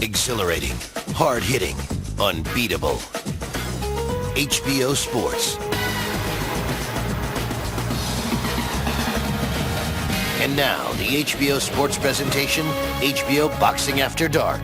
Exhilarating, hard-hitting, unbeatable. HBO Sports. And now, the HBO Sports presentation, HBO Boxing After Dark.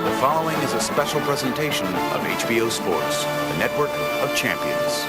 The following is a special presentation of HBO Sports, the network of champions.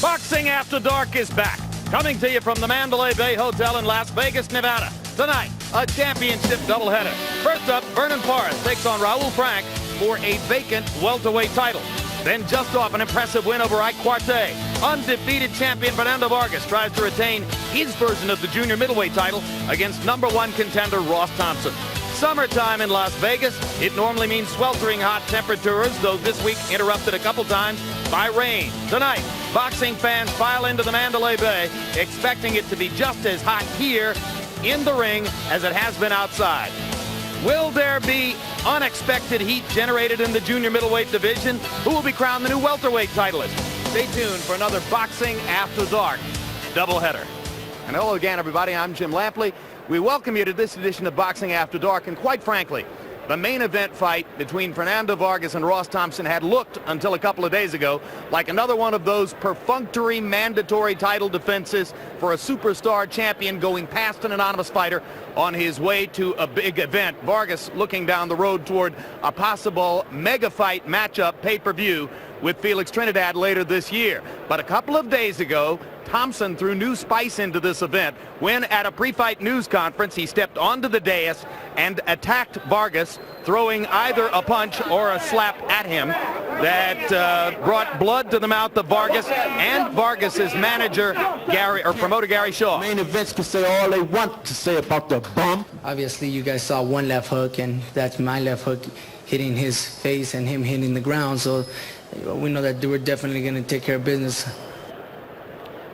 Boxing After Dark is back, coming to you from the Mandalay Bay Hotel in Las Vegas, Nevada. Tonight, a championship doubleheader. First up, Vernon Forrest takes on Raul for a vacant welterweight title. Then just off an impressive win over Ike Quartet, undefeated champion Fernando Vargas tries to retain his version of the junior middleweight title against #1 contender Ross Thompson. Summertime in Las Vegas, it normally means sweltering hot temperatures, though this week interrupted a couple times by rain. Tonight, boxing fans file into the Mandalay Bay, expecting it to be just as hot here in the ring as it has been outside. Will there be unexpected heat generated in the junior middleweight division? Who will be crowned the new welterweight titleist? Stay tuned for another Boxing After Dark doubleheader. And hello again, everybody. I'm Jim Lampley. We welcome you to this edition of Boxing After Dark, and quite frankly, the main event fight between Fernando Vargas and Ross Thompson had looked, until a couple of days ago, like another one of those perfunctory mandatory title defenses for a superstar champion going past an anonymous fighter on his way to a big event. Vargas looking down the road toward a possible mega fight matchup pay-per-view with Felix Trinidad later this year. But a couple of days ago, Thompson threw new spice into this event when, at a pre-fight news conference, he stepped onto the dais and attacked Vargas, throwing either a punch or a slap at him that brought blood to the mouth of Vargas and Vargas's manager, promoter Gary Shaw. Main events can say all they want to say about the bum. Obviously, you guys saw one left hook, and that's my left hook hitting his face and him hitting the ground. So we know that we're definitely going to take care of business.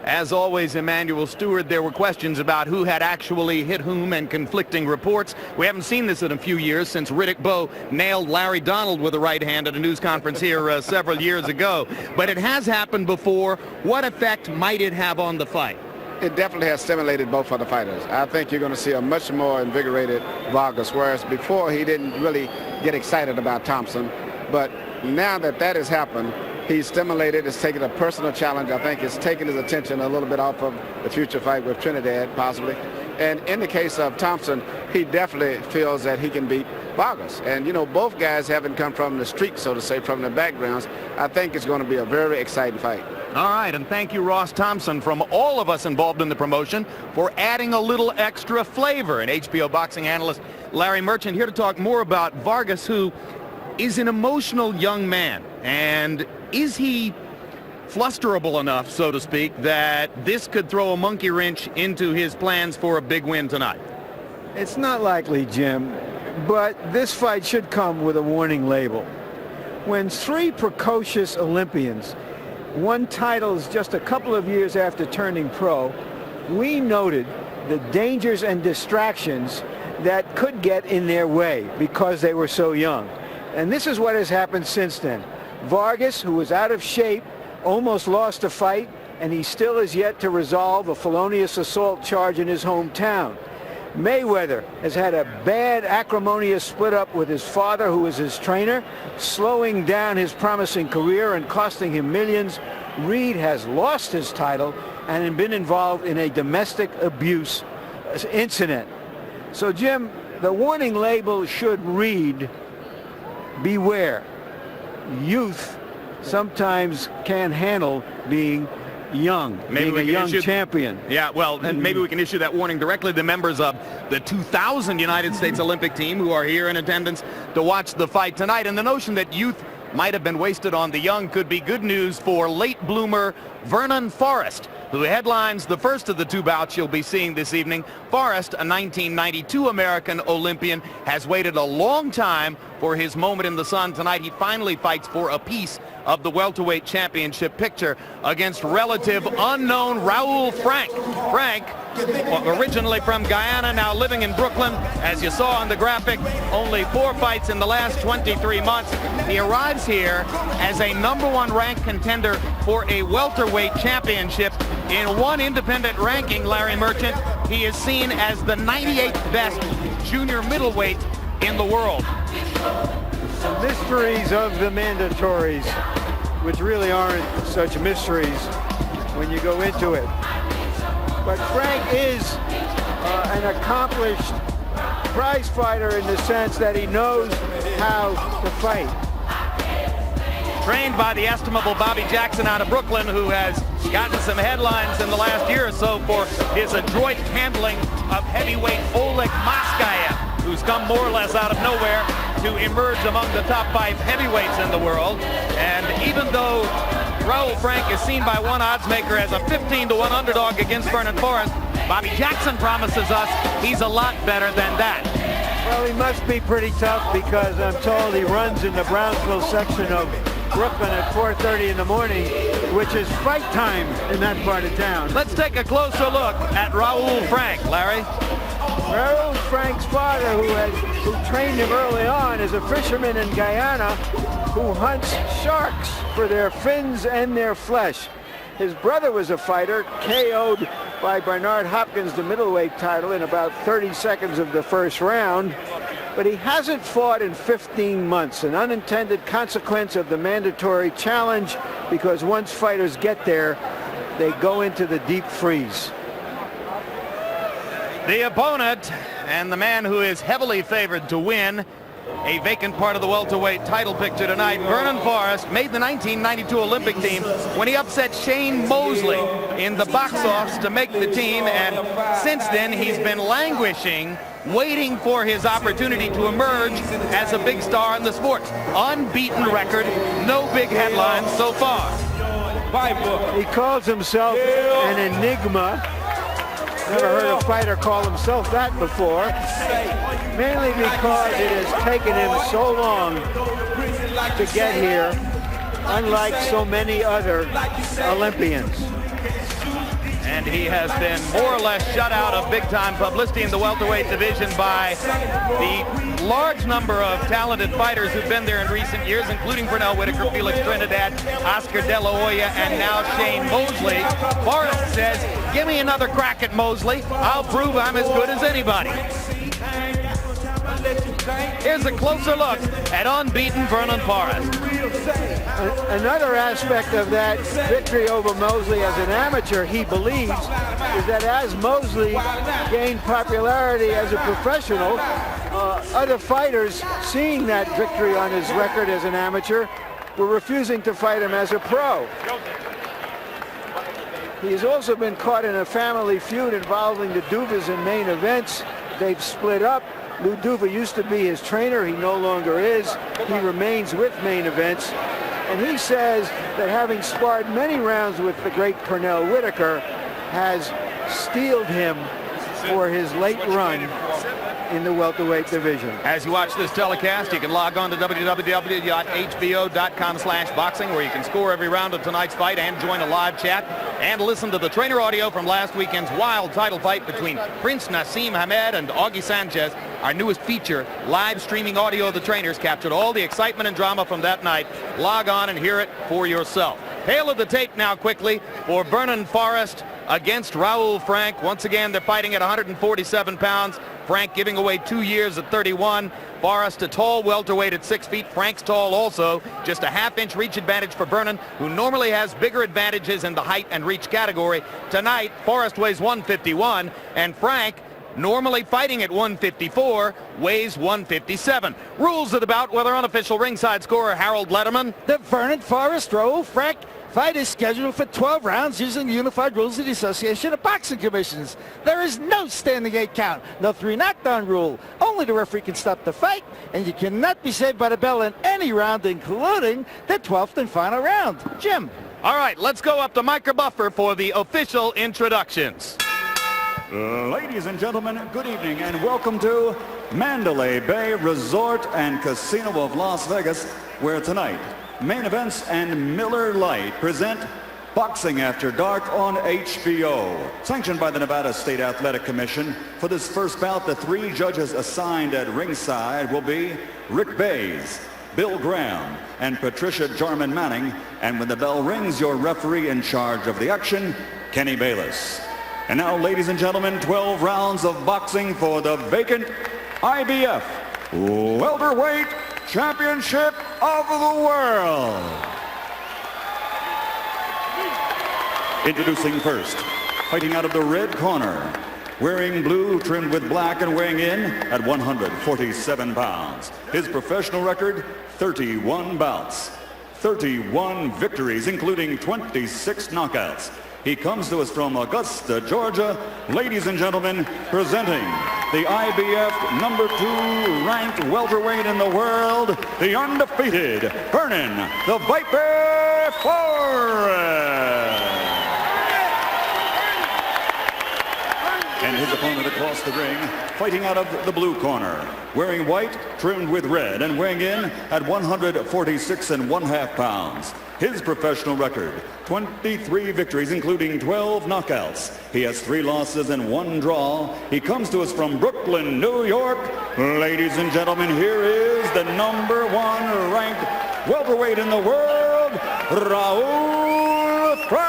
As always, Emmanuel Stewart, there were questions about who had actually hit whom and conflicting reports. We haven't seen this in a few years since Riddick Bowe nailed Larry Donald with a right hand at a news conference here several years ago. But it has happened before. What effect might it have on the fight? It definitely has stimulated both of the fighters. I think you're going to see a much more invigorated Vargas, whereas before he didn't really get excited about Thompson. But now that that has happened, he's stimulated. It's taken a personal challenge. I think it's taken his attention a little bit off of the future fight with Trinidad, possibly. And in the case of Thompson, he definitely feels that he can beat Vargas. And, you know, both guys haven't come from the street, so to say, from the backgrounds. I think it's going to be a very exciting fight. All right, and thank you, Ross Thompson, from all of us involved in the promotion, for adding a little extra flavor. And HBO boxing analyst Larry Merchant here to talk more about Vargas, who is an emotional young man. And is he flusterable enough, so to speak, that this could throw a monkey wrench into his plans for a big win tonight? It's not likely, Jim, but this fight should come with a warning label. When three precocious Olympians won titles just a couple of years after turning pro, we noted the dangers and distractions that could get in their way because they were so young. And this is what has happened since then. Vargas, who was out of shape, almost lost a fight and he still is yet to resolve a felonious assault charge in his hometown. Mayweather has had a bad, acrimonious split-up with his father, who was his trainer, slowing down his promising career and costing him millions. Reed has lost his title and been involved in a domestic abuse incident. So, Jim, the warning label should read, beware. Youth sometimes can't handle being young, being a young champion. Yeah, well, and maybe we can issue that warning directly to members of the 2000 United States Olympic team who are here in attendance to watch the fight tonight. And the notion that youth might have been wasted on the young could be good news for late bloomer Vernon Forrest, who headlines the first of the two bouts you'll be seeing this evening. Forrest, a 1992 American Olympian, has waited a long time for his moment in the sun. Tonight he finally fights for a piece of the welterweight championship picture against relative unknown Raul Frank. Frank, originally from Guyana, now living in Brooklyn. As you saw on the graphic, only 4 fights in the last 23 months. He arrives here as a #1 ranked contender for a welterweight championship. In one independent ranking, Larry Merchant, he is seen as the 98th best junior middleweight in the world. The mysteries of the mandatories, which really aren't such mysteries when you go into it. But Frank is an accomplished prize fighter in the sense that he knows how to fight. Trained by the estimable Bobby Jackson out of Brooklyn, who has gotten some headlines in the last year or so for his adroit handling of heavyweight Oleg Moskayev, who's come more or less out of nowhere to emerge among the top 5 heavyweights in the world. And even though Raul Frank is seen by one oddsmaker as a 15-1 underdog against Vernon Forrest, Bobby Jackson promises us he's a lot better than that. Well, he must be pretty tough, because I'm told he runs in the Brownsville section of Brooklyn at 4:30 in the morning, which is fight time in that part of town. Let's take a closer look at Raul Frank, Larry. Raul Frank's father, who trained him early on, is a fisherman in Guyana who hunts sharks for their fins and their flesh. His brother was a fighter, KO'd by Bernard Hopkins the middleweight title in about 30 seconds of the first round. But he hasn't fought in 15 months, an unintended consequence of the mandatory challenge, because once fighters get there, they go into the deep freeze. The opponent, and the man who is heavily favored to win a vacant part of the welterweight title picture tonight, Vernon Forrest, made the 1992 Olympic team when he upset Shane Mosley in the box office to make the team, and since then he's been languishing, waiting for his opportunity to emerge as a big star in the sport. Unbeaten record, no big headlines so far. He calls himself an enigma. Never heard a fighter call himself that before. Mainly because it has taken him so long to get here, unlike so many other Olympians. And he has been more or less shut out of big-time publicity in the welterweight division by the large number of talented fighters who've been there in recent years, including Pernell Whitaker, Felix Trinidad, Oscar De La Hoya, and now Shane Mosley. Forrest says, give me another crack at Mosley. I'll prove I'm as good as anybody. Here's a closer look at unbeaten Vernon Forrest. Another aspect of that victory over Mosley as an amateur, he believes, is that as Mosley gained popularity as a professional, other fighters, seeing that victory on his record as an amateur, were refusing to fight him as a pro. He's also been caught in a family feud involving the Duvas in main events. They've split up. Lou Duva used to be his trainer. He no longer is. He remains with main events. And he says that having sparred many rounds with the great Pernell Whitaker has steeled him for his late run in the welterweight division. As you watch this telecast, you can log on to www.hbo.com/boxing, where you can score every round of tonight's fight and join a live chat and listen to the trainer audio from last weekend's wild title fight between Prince Nassim Hamed and Augie Sanchez. Our newest feature, live streaming audio of the trainers, captured all the excitement and drama from that night. Log on and hear it for yourself. Tail of the tape now quickly for Vernon Forrest against Raul Frank. Once again, they're fighting at 147 pounds. Frank giving away 2 years at 31. Forrest a tall welterweight at 6 feet. Frank's tall also. Just a half-inch reach advantage for Vernon, who normally has bigger advantages in the height and reach category. Tonight, Forrest weighs 151, and Frank, normally fighting at 154, weighs 157. Rules of the bout, weather unofficial ringside scorer Harold Letterman. The Vernon Forrest Raul Frank fight is scheduled for 12 rounds using the unified rules of the Association of Boxing Commissions. There is no standing 8 count, no 3 knockdown rule. Only the referee can stop the fight, and you cannot be saved by the bell in any round, including the 12th and final round. Jim. All right, let's go up to Mike Buffer for the official introductions. Ladies and gentlemen, good evening and welcome to Mandalay Bay Resort and Casino of Las Vegas, where tonight Main Events and Miller Lite present Boxing After Dark on HBO. Sanctioned by the Nevada State Athletic Commission, for this first bout, the 3 judges assigned at ringside will be Rick Bays, Bill Graham, and Patricia Jarman Manning. And when the bell rings, your referee in charge of the action, Kenny Bayless. And now, ladies and gentlemen, 12 rounds of boxing for the vacant IBF Welterweight Championship of the World. Introducing first, fighting out of the red corner, wearing blue trimmed with black and weighing in at 147 pounds. His professional record, 31 bouts, 31 victories, including 26 knockouts. He comes to us from Augusta, Georgia. Ladies and gentlemen, presenting the IBF #2 ranked welterweight in the world, the undefeated Vernon the Viper Forrest. And his opponent across the ring, fighting out of the blue corner, wearing white trimmed with red and weighing in at 146½ pounds. His professional record, 23 victories, including 12 knockouts. He has 3 losses and 1 draw. He comes to us from Brooklyn, New York. Ladies and gentlemen, here is the #1 ranked welterweight in the world, Raul Frank.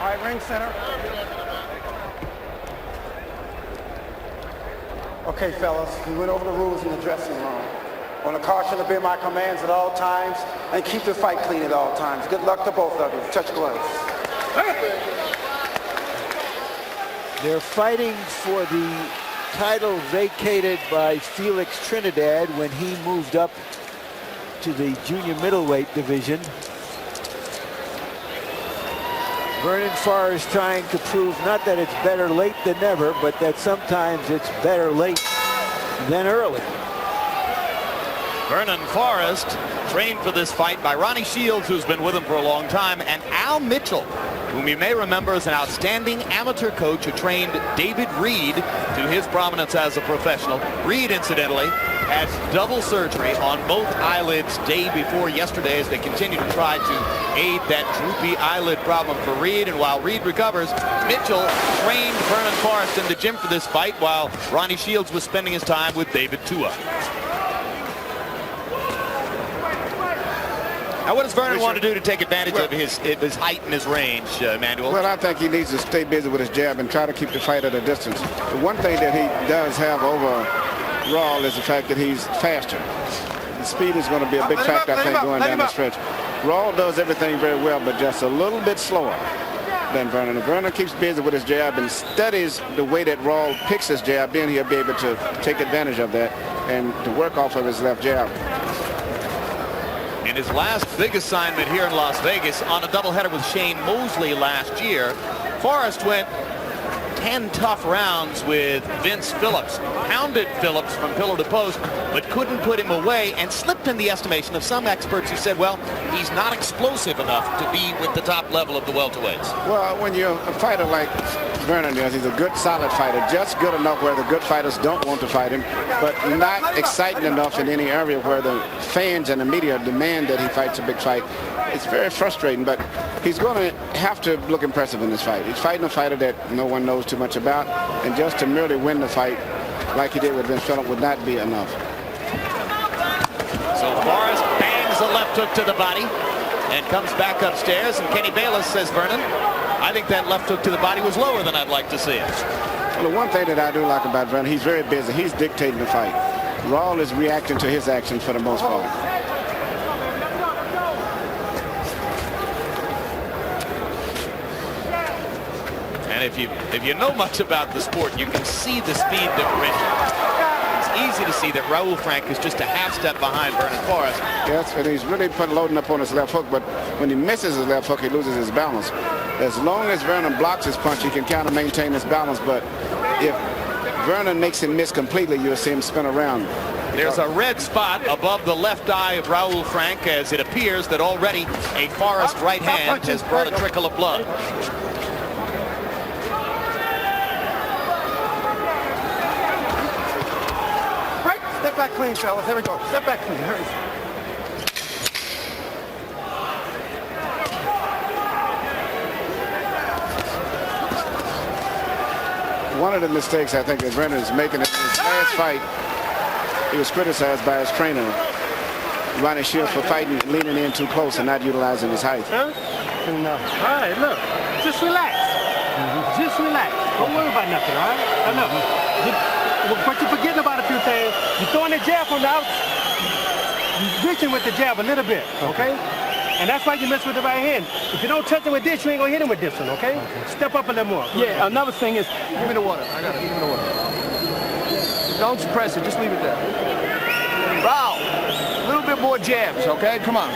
All right, ring center. Okay, fellas, we went over the rules in the dressing room. On the caution to obey my commands at all times and keep the fight clean at all times. Good luck to both of you. Touch gloves. They're fighting for the title vacated by Felix Trinidad when he moved up to the junior middleweight division. Vernon Forrest trying to prove not that it's better late than never, but that sometimes it's better late than early. Vernon Forrest trained for this fight by Ronnie Shields, who's been with him for a long time, and Al Mitchell, whom you may remember as an outstanding amateur coach who trained David Reed to his prominence as a professional. Reed, incidentally, had double surgery on both eyelids day before yesterday as they continue to try to aid that droopy eyelid problem for Reed. And while Reed recovers, Mitchell trained Vernon Forrest in the gym for this fight while Ronnie Shields was spending his time with David Tua. Now, what does Vernon want to do to take advantage of his height and his range, Manuel? Well, I think he needs to stay busy with his jab and try to keep the fight at a distance. The one thing that he does have over Raul is the fact that he's faster. The speed is going to be a big factor, I think, going down the stretch. Raul does everything very well, but just a little bit slower than Vernon. If Vernon keeps busy with his jab and studies the way that Raul picks his jab, then he'll be able to take advantage of that and to work off of his left jab. In his last big assignment here in Las Vegas on a doubleheader with Shane Mosley last year, Forrest went 10 tough rounds with Vince Phillips, pounded Phillips from pillar to post, but couldn't put him away and slipped in the estimation of some experts who said, well, he's not explosive enough to be with the top level of the welterweights. Well, when you're a fighter like Vernon is, he's a good, solid fighter, just good enough where the good fighters don't want to fight him, but not exciting enough in any area where the fans and the media demand that he fights a big fight. It's very frustrating, but he's going to have to look impressive in this fight. He's fighting a fighter that no one knows too much about, and just to merely win the fight like he did with Vince Phillips would not be enough. Forrest bangs a left hook to the body and comes back upstairs. And Kenny Bayless says, Vernon, I think that left hook to the body was lower than I'd like to see it. Well, the one thing that I do like about Vernon, he's very busy. He's dictating the fight. Raul is reacting to his actions for the most part. And if you know much about the sport, you can see the speed differential. It's easy to see that Raul Frank is just a half step behind Vernon Forrest. Yes, and he's really loading up on his left hook, but when he misses his left hook, he loses his balance. As long as Vernon blocks his punch, he can kind of maintain his balance, but if Vernon makes him miss completely, you'll see him spin around. There's a red spot above the left eye of Raul Frank, as it appears that already a Forrest right hand has brought a trickle of blood. Step back clean, fellas. There we go. Step back clean. Hurry. One of the mistakes I think that Vernon is making in his last fight, he was criticized by his trainer, Ronnie Shields, for fighting, leaning in too close and not utilizing his height. No. All right, look. Just relax. Just relax. Don't worry about nothing, all right? I know. But you're forgetting about a few things. You're throwing the jab from the outside. You're reaching with the jab a little bit, okay? And that's why you miss with the right hand. If you don't touch him with this, you ain't gonna hit him with this one, okay? Step up a little more. Yeah, another thing is, give me the water. I got it. Give me the water. Don't suppress it. Just leave it there. Raul, a little bit more jabs, okay? Come on.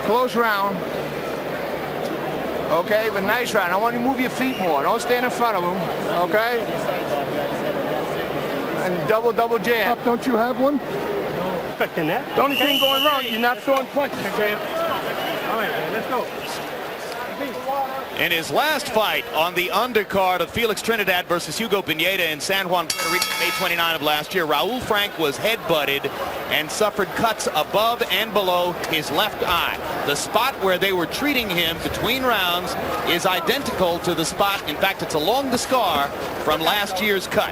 Close round. Okay, but nice round. I want you to move your feet more. Don't stand in front of him, okay? And double jab. Don't you have one? Expecting that. The only thing going wrong, you're not throwing punches, okay? All right, man, let's go. In his last fight on the undercard of Felix Trinidad versus Hugo Pineda in San Juan, Puerto Rico, May 29 of last year, Raul Frank was head-butted and suffered cuts above and below his left eye. The spot where they were treating him between rounds is identical to the spot. In fact, it's along the scar from last year's cut.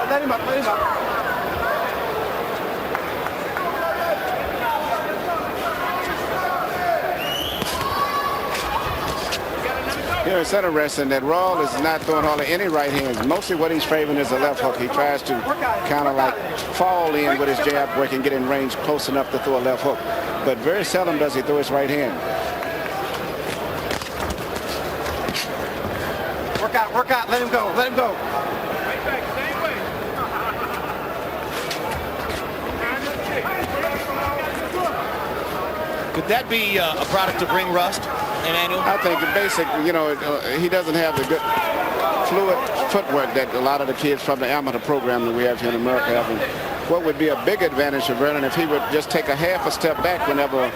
Let him up, let him up. Here, it's interesting that Raul is not throwing hardly any right hands. Mostly what he's favoring is a left hook. He tries to kind of like fall in with his jab where he can get in range close enough to throw a left hook. But very seldom does he throw his right hand. Work out, let him go, let him go. Could that be a product of ring rust, Emmanuel? I think the basic, he doesn't have the good fluid footwork that a lot of the kids from the amateur program that we have here in America have. And what would be a big advantage for Vernon if he would just take a half a step back whenever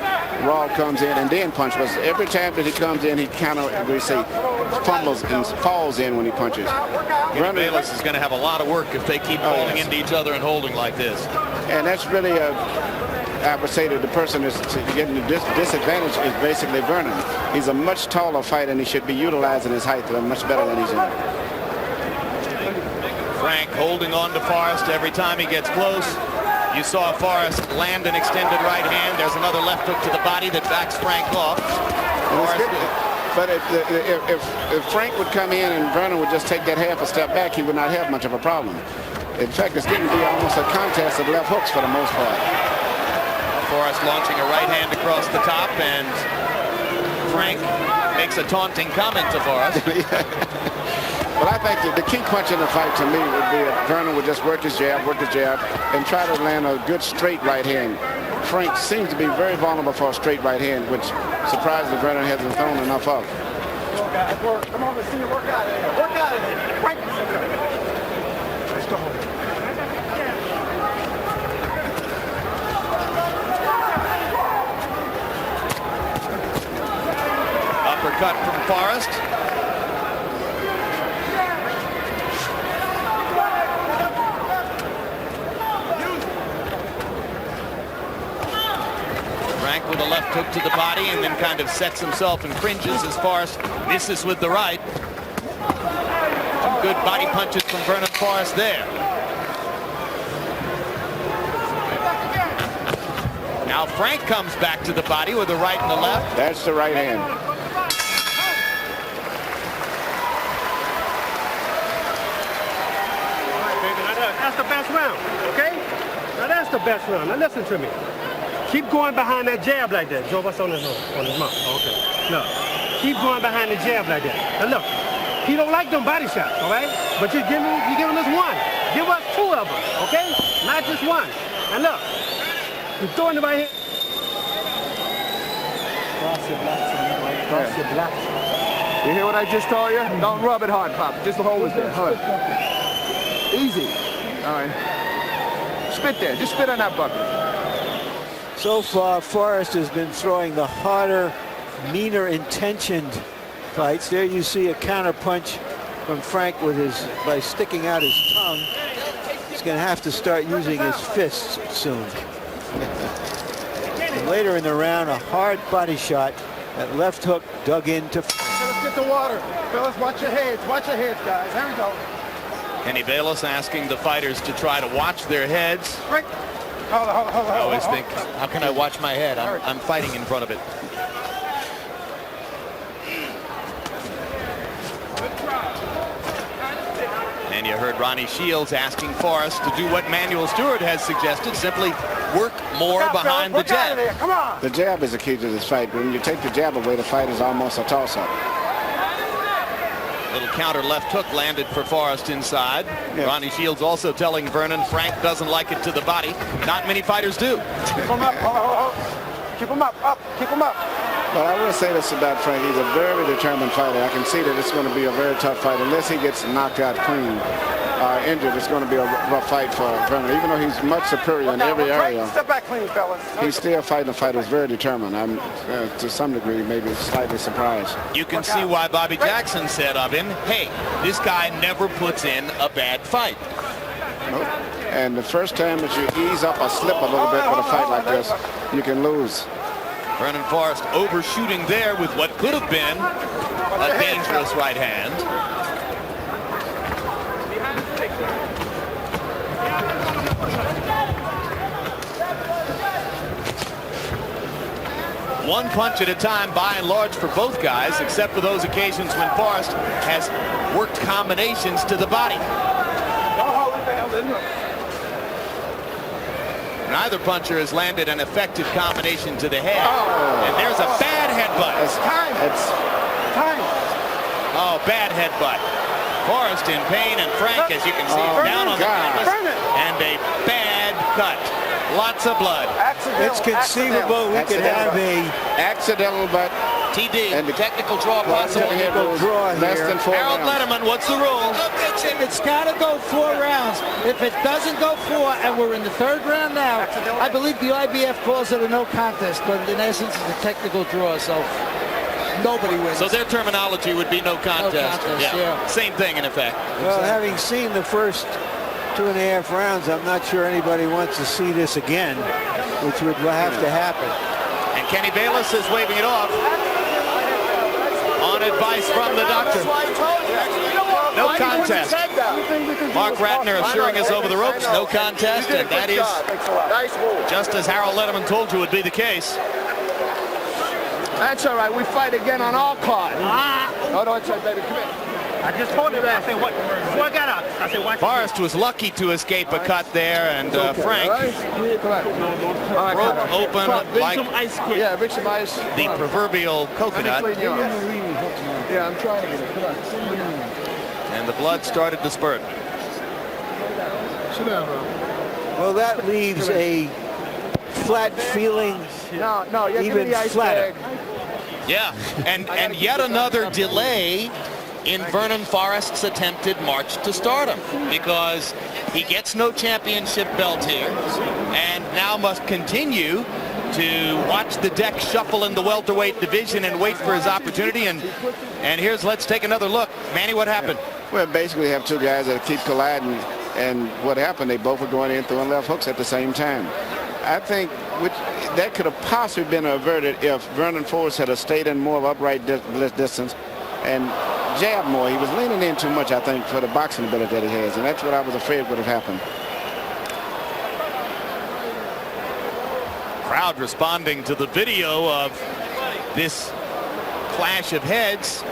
Raul comes in and then punch. Because every time that he comes in, he kind of, we say, fumbles and falls in when he punches. Vernon Bayless is going to have a lot of work if they keep falling into each other and holding like this. And that's really I would say that the person is getting the disadvantage is basically Vernon. He's a much taller fighter and he should be utilizing his height much better than he's in. Frank holding on to Forrest every time he gets close. You saw Forrest land an extended right hand. There's another left hook to the body that backs Frank off. But if Frank would come in and Vernon would just take that half a step back, he would not have much of a problem. In fact, it's getting to be almost a contest of left hooks for the most part. Forrest launching a right hand across the top, and Frank makes a taunting comment to Forrest. But I think the key punch in the fight to me would be if Vernon would just work his jab, and try to land a good straight right hand. Frank seems to be very vulnerable for a straight right hand, which surprises Vernon hasn't thrown enough of. Come on, let's see you work out of here. Work out of here. Right. Let's go. Uppercut from Forrest. Frank with a left hook to the body and then kind of sets himself and cringes as Forrest misses with the right. good body punches from Vernon Forrest there. Now Frank comes back to the body with the right and the left. That's the right hand. All right, baby. Now that's the best round, okay? Now that's the best round. Now listen to me. Keep going behind that jab like that. Joe, what's on his nose? On his mouth. Okay. Look. Keep going behind the jab like that. Now look. He don't like them body shots, all right? But you're giving us one. Give us two of them, okay? Not just one. And look. You're throwing the right hand. Cross your blocks. Cross your blocks. You hear what I just told you? Don't rub it hard, Pop. Just hold it there. Hard. Easy. All right. Spit there. Just spit on that bucket. So far, Forrest has been throwing the harder, meaner intentioned fights. There you see a counter punch from Frank with by sticking out his tongue. He's going to have to start using his fists soon. And later in the round, a hard body shot. That left hook dug into. Let's get the water. Fellas, watch your heads. Watch your heads, guys. There we go. Kenny Bayless asking the fighters to try to watch their heads. Right. Hold on. I always think, how can I watch my head? I'm fighting in front of it. And you heard Ronnie Shields asking Forrest to do what Manuel Stewart has suggested, simply work more behind the jab. Come on. The jab is the key to this fight. When you take the jab away, the fight is almost a toss-up. Little counter left hook landed for Forrest inside. Yes. Ronnie Shields also telling Vernon Frank doesn't like it to the body. Not many fighters do. Keep him up. Keep him up. Keep him up. But I will say this about Frank. He's a very determined fighter. I can see that it's going to be a very tough fight. Unless he gets knocked out clean, injured, it's going to be a rough fight for Vernon. Even though he's much superior in every area, Step back clean, fellas. he's still fighting a fight that's very determined. I'm, to some degree, maybe slightly surprised. You can see why Bobby Jackson said of him, hey, this guy never puts in a bad fight. Nope. And the first time that you ease up or slip a little bit with a fight like this, you can lose. Vernon Forrest overshooting there with what could have been a dangerous right hand. One punch at a time by and large for both guys, except for those occasions when Forrest has worked combinations to the body. Neither puncher has landed an effective combination to the head. Oh. And there's a bad headbutt. It's time. Oh, bad headbutt. Forrest in pain, and Frank, as you can see, down on the canvas. And a bad cut. Lots of blood. It's conceivable we could have a accidental, but TD and the technical draw possible. Less than 4 Harold rounds. Letterman, what's the rule? It's got to go 4 rounds. If it doesn't go 4, and we're in the 3rd round now, I believe the IBF calls it a no contest, but in essence it's a technical draw, so nobody wins. So their terminology would be no contest. No contest, yeah. Same thing in effect. Well, having seen the first 2.5 rounds, I'm not sure anybody wants to see this again, which would have to happen. And Kenny Bayless is waving it off on advice from the doctor. No contest. Mark Ratner assuring us over the ropes, no contest, and that is just as Harold Letterman told you would be the case. That's all right. We fight again on all cards. Oh, no, it's all right, baby. Come here. I just told him that. I said, what? Before I got up, I said, watch. Forrest was lucky to escape a cut there, and Frank broke open like some ice cream. Yeah, bring some ice. The proverbial coconut. Yeah, I'm trying to get it. Come on. And the blood started to spurt. Sit down, bro. Well, that leaves a flat feeling. No, you have to even get the ice flatter. bag. Yeah, and yet another delay in Vernon Forrest's attempted march to stardom, because he gets no championship belt here and now must continue to watch the deck shuffle in the welterweight division and wait for his opportunity. And let's take another look. Manny, what happened? Well, basically you have two guys that keep colliding, and what happened, they both were going in throwing left hooks at the same time. I think that could have possibly been averted if Vernon Forrest had stayed in more of upright distance and jab more. He was leaning in too much, I think, for the boxing ability that he has, and that's what I was afraid would have happened. Crowd responding to the video of this clash of heads.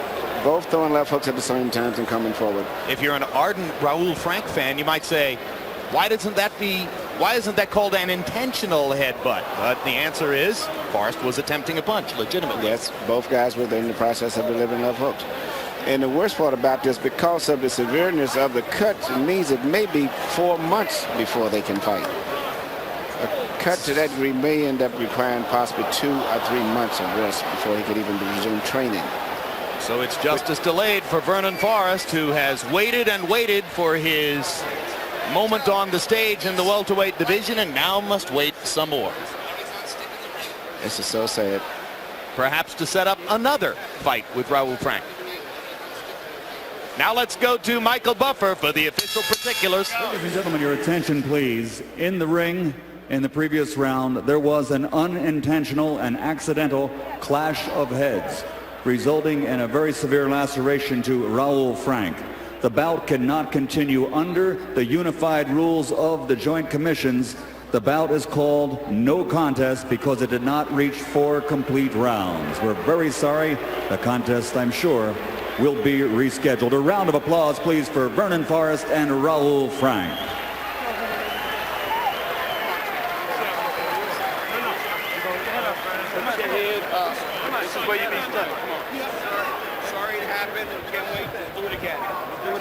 Both throwing left hooks at the same time and coming forward. If you're an ardent Raul Frank fan, you might say, why isn't that called an intentional headbutt? But the answer is Forrest was attempting a punch legitimately. Yes, both guys were in the process of delivering left hooks. And the worst part about this, because of the severeness of the cut, it means it may be 4 months before they can fight. A cut to that degree may end up requiring possibly 2 or 3 months of rest before he could even resume training. So it's justice delayed for Vernon Forrest, who has waited and waited for his moment on the stage in the welterweight division and now must wait some more. This is so sad. Perhaps to set up another fight with Raul Frank. Now let's go to Michael Buffer for the official particulars. Ladies and gentlemen, your attention please. In the ring in the previous round, there was an unintentional and accidental clash of heads, resulting in a very severe laceration to Raul Frank. The bout cannot continue under the unified rules of the joint commissions. The bout is called no contest because it did not reach 4 complete rounds. We're very sorry. The contest, I'm sure, will be rescheduled. A round of applause, please, for Vernon Forrest and Raul Frank.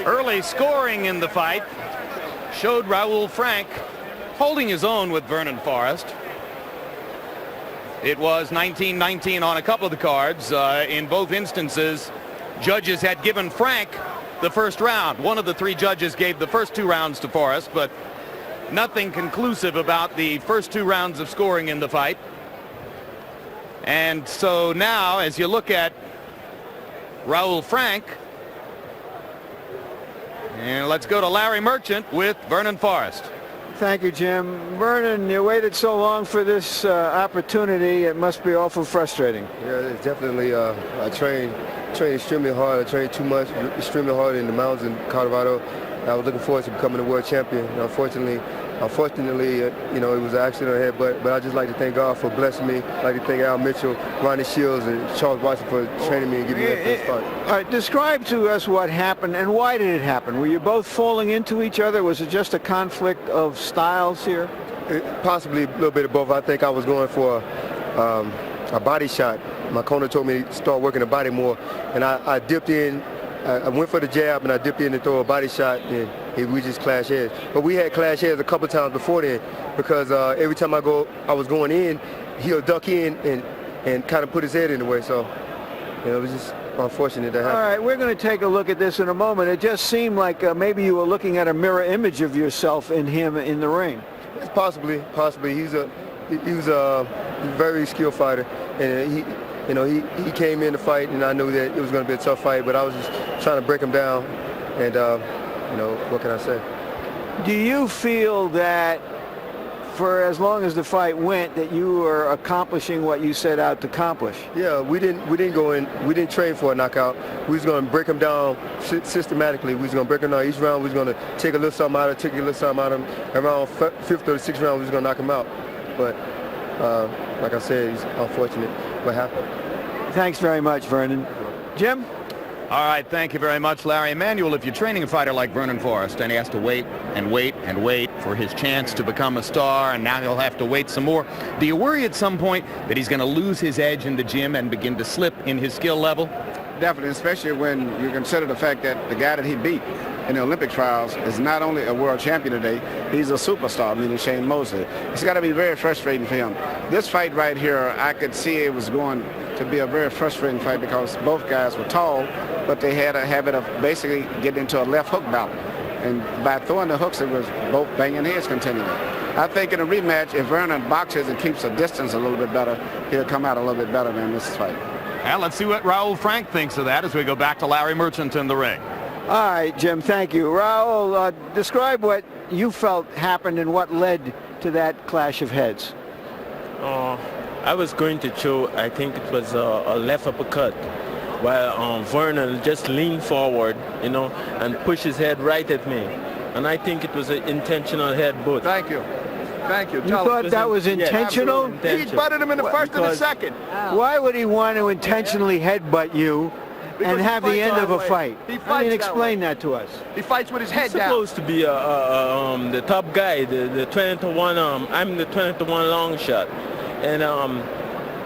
Early scoring in the fight showed Raul Frank holding his own with Vernon Forrest. It was 19-19 on a couple of the cards. In both instances, judges had given Frank the first round. One of the 3 judges gave the first 2 rounds to Forrest, but nothing conclusive about the first 2 rounds of scoring in the fight. And so now, as you look at Raul Frank, and let's go to Larry Merchant with Vernon Forrest. Thank you, Jim. Vernon, you waited so long for this opportunity. It must be awful frustrating. Yeah, it's definitely. I trained extremely hard. I trained too much, extremely hard in the mountains in Colorado. I was looking forward to becoming a world champion. And unfortunately, you know, it was an accident on the head. But I just like to thank God for blessing me. I'd like to thank Al Mitchell, Ronnie Shields, and Charles Watson for training me and giving me that first fight. All right, describe to us what happened and why did it happen? Were you both falling into each other? Was it just a conflict of styles here? Possibly a little bit of both. I think I was going for a body shot. My corner told me to start working the body more, and I dipped in. I went for the jab and I dipped in to throw a body shot, and we just clashed heads. But we had clashed heads a couple times before then, because every time I was going in, he'll duck in and kind of put his head in the way. So, you know, it was just unfortunate that happened. All right, we're going to take a look at this in a moment. It just seemed like maybe you were looking at a mirror image of yourself in him in the ring. Possibly. He was a very skilled fighter, and he came in to fight, and I knew that it was going to be a tough fight, but I was just trying to break him down, and you know, what can I say? Do you feel that for as long as the fight went that you were accomplishing what you set out to accomplish? Yeah, we didn't train for a knockout. We was going to break him down systematically. We was going to break him down each round. We was going to take a little something out of him. Around 5th or 6th round, we was going to knock him out. But like I said, it's unfortunate what happened. Thanks very much, Vernon. Jim? All right, thank you very much, Larry. Emmanuel, if you're training a fighter like Vernon Forrest and he has to wait and wait and wait for his chance to become a star, and now he'll have to wait some more, do you worry at some point that he's going to lose his edge in the gym and begin to slip in his skill level? Definitely, especially when you consider the fact that the guy that he beat in the Olympic trials is not only a world champion today, he's a superstar, meaning Shane Mosley. It's got to be very frustrating for him. This fight right here, I could see it was going to be a very frustrating fight because both guys were tall, but they had a habit of basically getting into a left hook battle. And by throwing the hooks, it was both banging heads continually. I think in a rematch, if Vernon boxes and keeps the distance a little bit better, he'll come out a little bit better than this fight. Well, let's see what Raul Frank thinks of that as we go back to Larry Merchant in the ring. All right, Jim, thank you. Raul, describe what you felt happened and what led to that clash of heads. I was going to throw, I think it was a left uppercut. while Vernon just leaned forward, you know, and pushed his head right at me. And I think it was an intentional headbutt. Thank you. Thank you. You thought that was intentional? He butted him in the first and the second. Why would he want to intentionally headbutt you and have the end of a fight? I mean, explain that to us. He fights with his head down. He's supposed to be the top guy, the 20-to-1. I'm the 20-to-1 long shot, and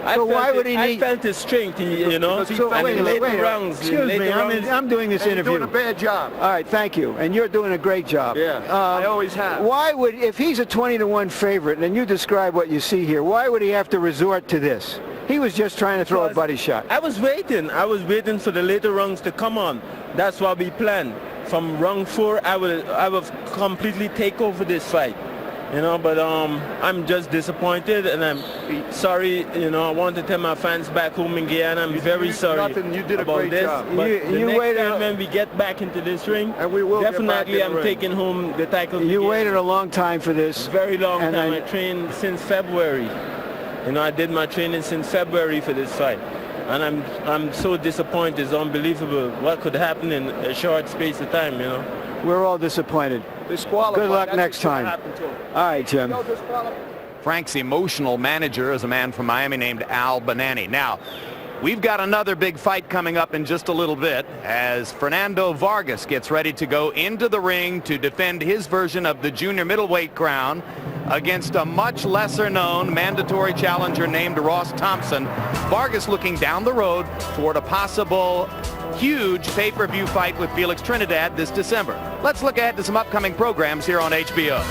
I felt his strength, you know. So wait, excuse me, I'm doing this interview. You're doing a bad job. All right, thank you, and you're doing a great job. Yeah, I always have. Why would, if he's a 20-to-1 favorite, and you describe what you see here, why would he have to resort to this? He was just trying to throw a body shot. I was waiting for the later rounds to come on. That's what we planned. From round 4, I will completely take over this fight. You know, but I'm just disappointed, and I'm sorry. You know, I want to tell my fans back home in Guyana, I'm very sorry you did a about great this. job. But the next time when we get back into this ring, and we will definitely I'm taking home the title. You waited a long time for this. Very long time. I trained since February. You know, I did my training since February for this fight. And I'm so disappointed. It's unbelievable what could happen in a short space of time, you know. We're all disappointed. Good luck next time. All right, Jim. Frank's emotional manager is a man from Miami named Al Banani. Now, we've got another big fight coming up in just a little bit as Fernando Vargas gets ready to go into the ring to defend his version of the junior middleweight crown against a much lesser known mandatory challenger named Ross Thompson. Vargas looking down the road toward a possible huge pay-per-view fight with Felix Trinidad this December. Let's look ahead to some upcoming programs here on HBO.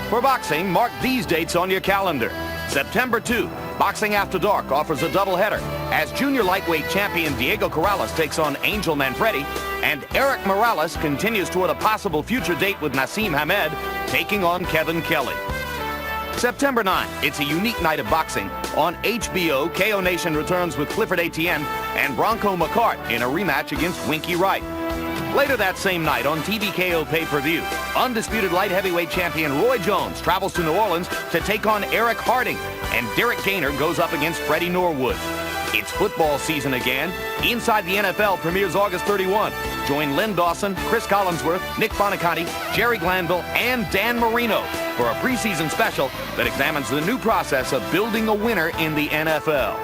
For boxing, mark these dates on your calendar. September 2, Boxing After Dark offers a doubleheader as junior lightweight champion Diego Corrales takes on Angel Manfredi, and Eric Morales continues toward a possible future date with Nassim Hamed, taking on Kevin Kelly. September 9, it's a unique night of boxing. On HBO, KO Nation returns with Clifford Etienne and Bronco McCart in a rematch against Winky Wright. Later that same night on TVKO pay-per-view, undisputed light heavyweight champion Roy Jones travels to New Orleans to take on Eric Harding, and Derek Gainer goes up against Freddie Norwood. It's football season again. Inside the NFL premieres August 31. Join Len Dawson, Chris Collinsworth, Nick Bonaconti, Jerry Glanville, and Dan Marino for a preseason special that examines the new process of building a winner in the NFL.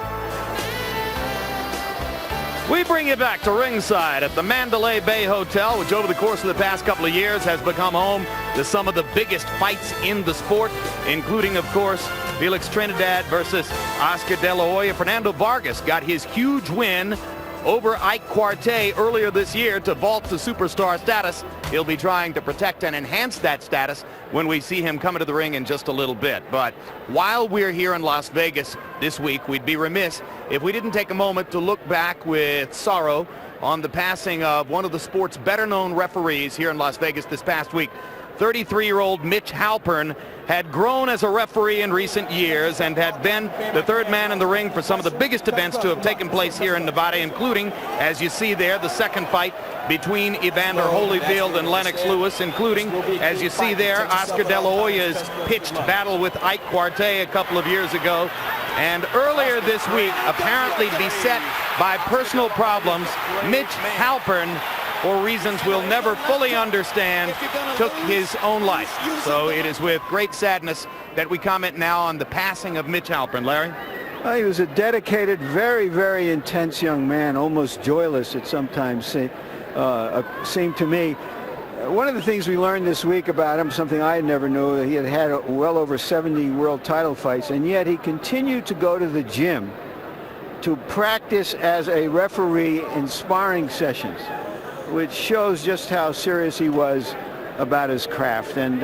We bring you back to ringside at the Mandalay Bay Hotel, which over the course of the past couple of years has become home to some of the biggest fights in the sport, including, of course, Felix Trinidad versus Oscar De La Hoya. Fernando Vargas got his huge win over Ike Quartey earlier this year to vault to superstar status. He'll be trying to protect and enhance that status when we see him come into the ring in just a little bit. But while we're here in Las Vegas this week, we'd be remiss if we didn't take a moment to look back with sorrow on the passing of one of the sport's better-known referees here in Las Vegas this past week. 33-year-old Mitch Halpern had grown as a referee in recent years and had been the third man in the ring for some of the biggest events to have taken place here in Nevada, including, as you see there, the second fight between Evander Holyfield and Lennox Lewis, including, as you see there, Oscar De La Hoya's pitched battle with Ike Quartey a couple of years ago. And earlier this week, apparently beset by personal problems, Mitch Halpern, for reasons we'll never fully understand, took his own life. So it is with great sadness that we comment now on the passing of Mitch Halpern. Larry? Well, he was a dedicated, very, very intense young man, almost joyless it sometimes seemed to me. One of the things we learned this week about him, something I never knew, he had had well over 70 world title fights, and yet he continued to go to the gym to practice as a referee in sparring sessions, which shows just how serious he was about his craft. And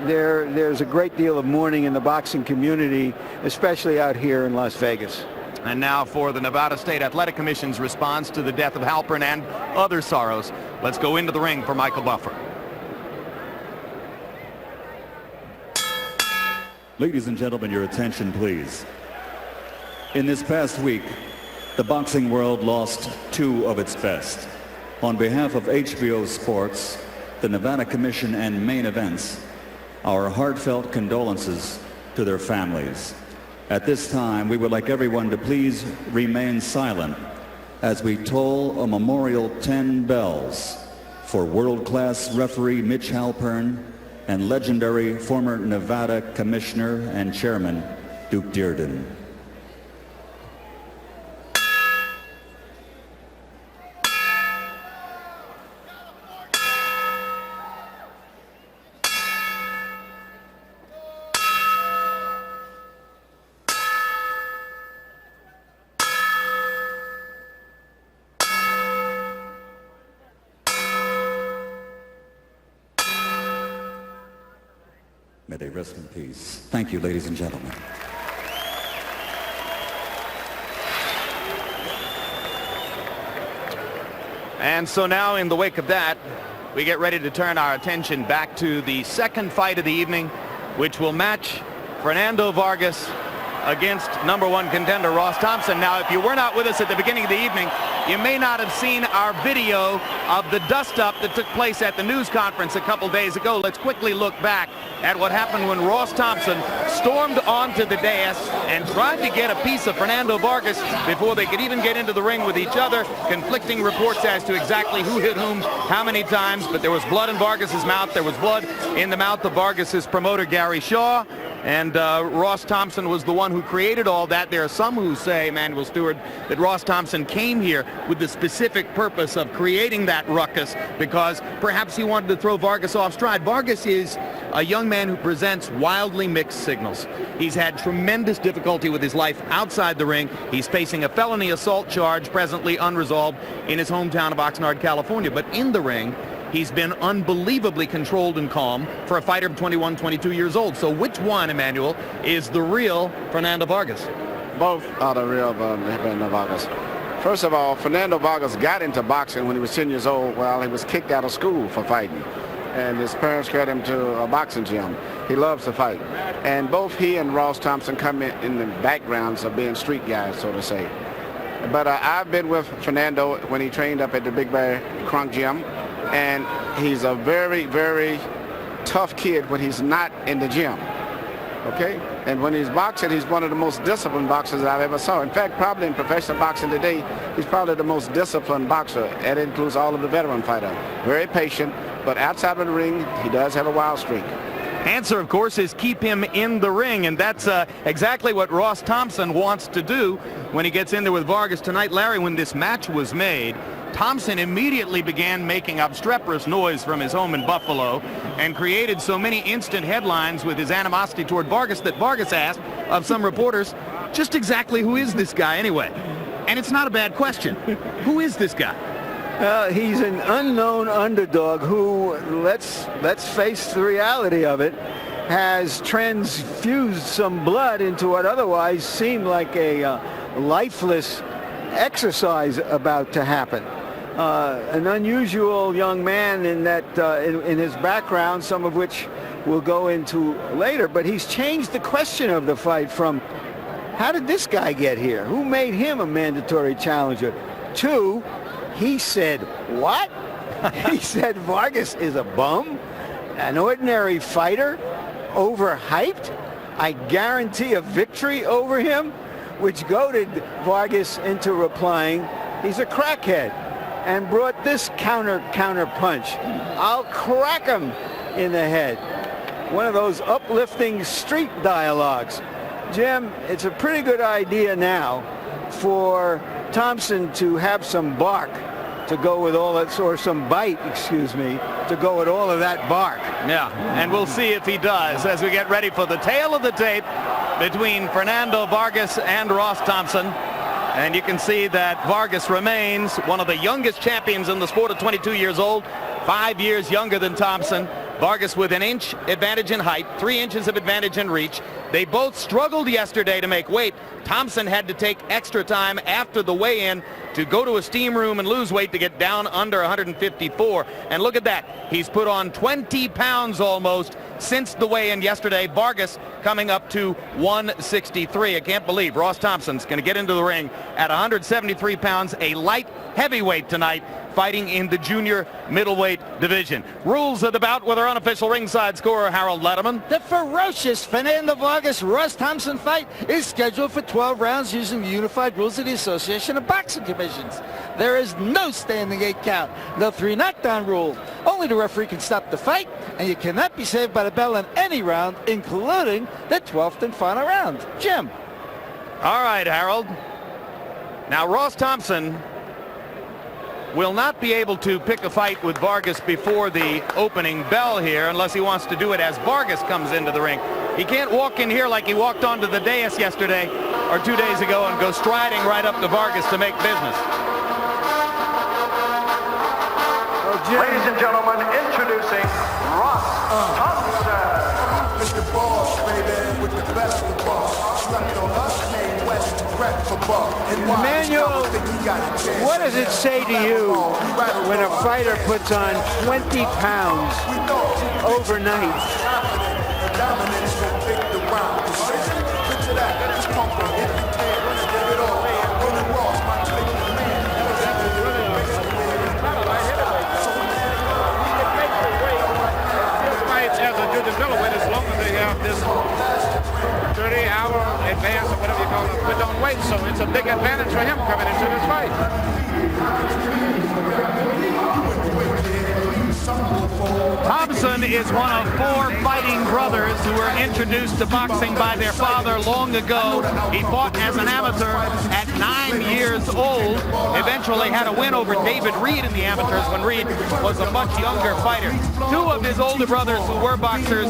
there's a great deal of mourning in the boxing community, especially out here in Las Vegas. And now for the Nevada State Athletic Commission's response to the death of Halpern and other sorrows. Let's go into the ring for Michael Buffer. Ladies and gentlemen, your attention, please. In this past week, the boxing world lost two of its best. On behalf of HBO Sports, the Nevada Commission, and Main Events, our heartfelt condolences to their families. At this time, we would like everyone to please remain silent as we toll a memorial 10 bells for world-class referee Mitch Halpern and legendary former Nevada Commissioner and Chairman Duke Dearden. May they rest in peace. Thank you, ladies and gentlemen. And so now, in the wake of that, we get ready to turn our attention back to the second fight of the evening, which will match Fernando Vargas against #1 contender Ross Thompson. Now, if you were not with us at the beginning of the evening, you may not have seen our video of the dust-up that took place at the news conference a couple days ago. Let's quickly look back at what happened when Ross Thompson stormed onto the dais and tried to get a piece of Fernando Vargas before they could even get into the ring with each other. Conflicting reports as to exactly who hit whom, how many times, but there was blood in Vargas's mouth. There was blood in the mouth of Vargas's promoter, Gary Shaw. And Ross Thompson was the one who created all that. There are some who say, Manuel Stewart, that Ross Thompson came here with the specific purpose of creating that ruckus because perhaps he wanted to throw Vargas off stride. Vargas is a young man who presents wildly mixed signals. He's had tremendous difficulty with his life outside the ring. He's facing a felony assault charge presently unresolved in his hometown of Oxnard, California. But in the ring, he's been unbelievably controlled and calm for a fighter of 21, 22 years old. So which one, Emmanuel, is the real Fernando Vargas? Both are the real Fernando Vargas. First of all, Fernando Vargas got into boxing when he was 10 years old while he was kicked out of school for fighting. And his parents carried him to a boxing gym. He loves to fight. And both he and Ross Thompson come in the backgrounds of being street guys, so to say. But I've been with Fernando when he trained up at the Big Bear Crunk Gym. And he's a very, very tough kid when he's not in the gym, okay? And when he's boxing, he's one of the most disciplined boxers I've ever saw. In fact, probably in professional boxing today, he's probably the most disciplined boxer. That includes all of the veteran fighters. Very patient, but outside of the ring, he does have a wild streak. Answer, of course, is keep him in the ring, and that's exactly what Ross Thompson wants to do when he gets in there with Vargas tonight. Larry, when this match was made, Thompson immediately began making obstreperous noise from his home in Buffalo and created so many instant headlines with his animosity toward Vargas that Vargas asked of some reporters, just exactly who is this guy anyway? And it's not a bad question. Who is this guy? He's an unknown underdog who, let's face the reality of it, has transfused some blood into what otherwise seemed like a lifeless exercise about to happen. An unusual young man in that in his background, some of which we'll go into later, but he's changed the question of the fight from how did this guy get here? Who made him a mandatory challenger? To, he said, what? He said Vargas is a bum, an ordinary fighter, overhyped. I guarantee a victory over him, which goaded Vargas into replying, he's a crackhead, and brought this counter punch. I'll crack him in the head. One of those uplifting street dialogues. Jim, it's a pretty good idea now for Thompson to have some bark to go with all that, or some bite, excuse me, to go with all of that bark. Yeah, and we'll see if he does as we get ready for the tale of the tape between Fernando Vargas and Ross Thompson. And you can see that Vargas remains one of the youngest champions in the sport at 22 years old, 5 years younger than Thompson. Vargas with an inch advantage in height, 3 inches of advantage in reach. They both struggled yesterday to make weight. Thompson had to take extra time after the weigh-in to go to a steam room and lose weight to get down under 154. And look at that. He's put on 20 pounds almost since the weigh-in yesterday. Vargas coming up to 163. I can't believe Ross Thompson's going to get into the ring at 173 pounds, a light heavyweight tonight, fighting in the junior middleweight division. Rules of the bout with our unofficial ringside scorer, Harold Letterman. The ferocious Fernando Vargas Ross Thompson fight is scheduled for 12 rounds using the unified rules of the Association of Boxing Commissions. There is no standing 8 count, no 3 knockdown rule. Only the referee can stop the fight, and you cannot be saved by the bell in any round, including the 12th and final round. Jim. All right, Harold. Now, Ross Thompson will not be able to pick a fight with Vargas before the opening bell here unless he wants to do it as Vargas comes into the ring. He can't walk in here like he walked onto the dais yesterday or 2 days ago and go striding right up to Vargas to make business. Ladies and gentlemen, introducing Ross Thompson. Mr. Boss, baby, with the best of the boss. Stuck on us, name West, rep for ball. Emmanuel, what does it say to you when a fighter puts on 20 pounds overnight? The dominance will pick the round. Picture that, just pump on it. Give it all. Running Ross, my click the man. As a junior middleweight, as long as they have this 30-hour advance or whatever you call it, put on weight, so it's a big advantage for him coming into this fight. Thompson is one of 4 fighting brothers who were introduced to boxing by their father long ago. He fought as an amateur at 9 years old. Eventually had a win over David Reed in the amateurs when Reed was a much younger fighter. 2 of his older brothers who were boxers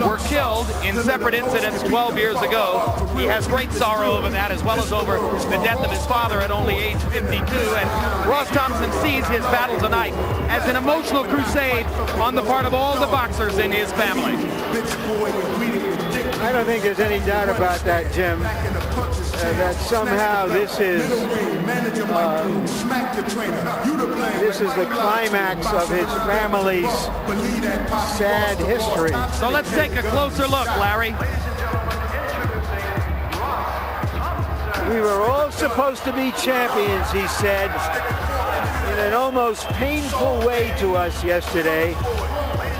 were killed in separate incidents 12 years ago. He has great sorrow over that, as well as over the death of his father at only age 52. And Ross Thompson sees his battle tonight as an emotional crusade on the part of all the boxers in his family. I don't think there's any doubt about that, Jim. That somehow this is the climax of his family's sad history. So let's take a closer look, Larry. We were all supposed to be champions, he said, in an almost painful way to us yesterday.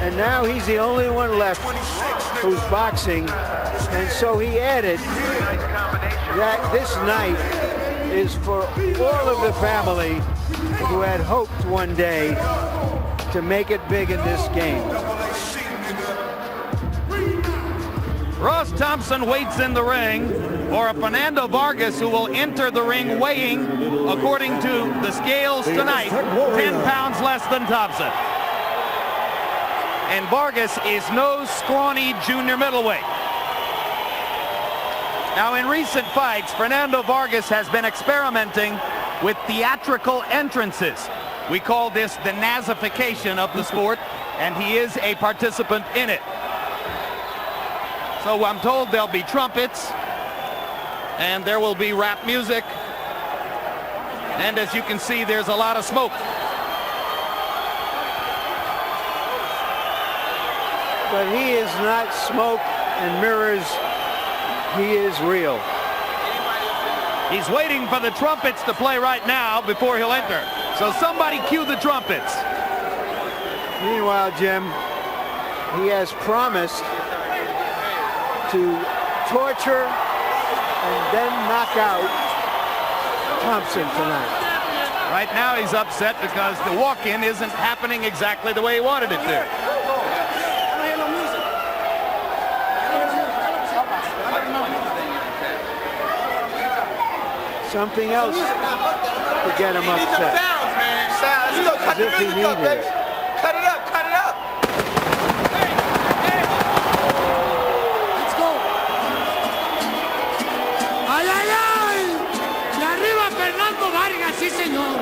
And now he's the only one left who's boxing. And so he added that this night is for all of the family who had hoped one day to make it big in this game. Ross Thompson waits in the ring for a Fernando Vargas who will enter the ring weighing, according to the scales tonight, 10 pounds less than Thompson. And Vargas is no scrawny junior middleweight. Now, in recent fights, Fernando Vargas has been experimenting with theatrical entrances. We call this the nazification of the sport, and he is a participant in it. So I'm told there'll be trumpets, and there will be rap music, and as you can see, there's a lot of smoke. But he is not smoke and mirrors. He is real. He's waiting for the trumpets to play right now before he'll enter. So somebody cue the trumpets. Meanwhile, Jim, he has promised to torture and then knock out Thompson tonight. Right now he's upset because the walk-in isn't happening exactly the way he wanted it to. Something else to get him upset. Let's go, cut the music up, baby. Cut it up, cut it up. Let's go. ¡Ay, ay, ay! ¡Y arriba Fernando Vargas, sí, señor!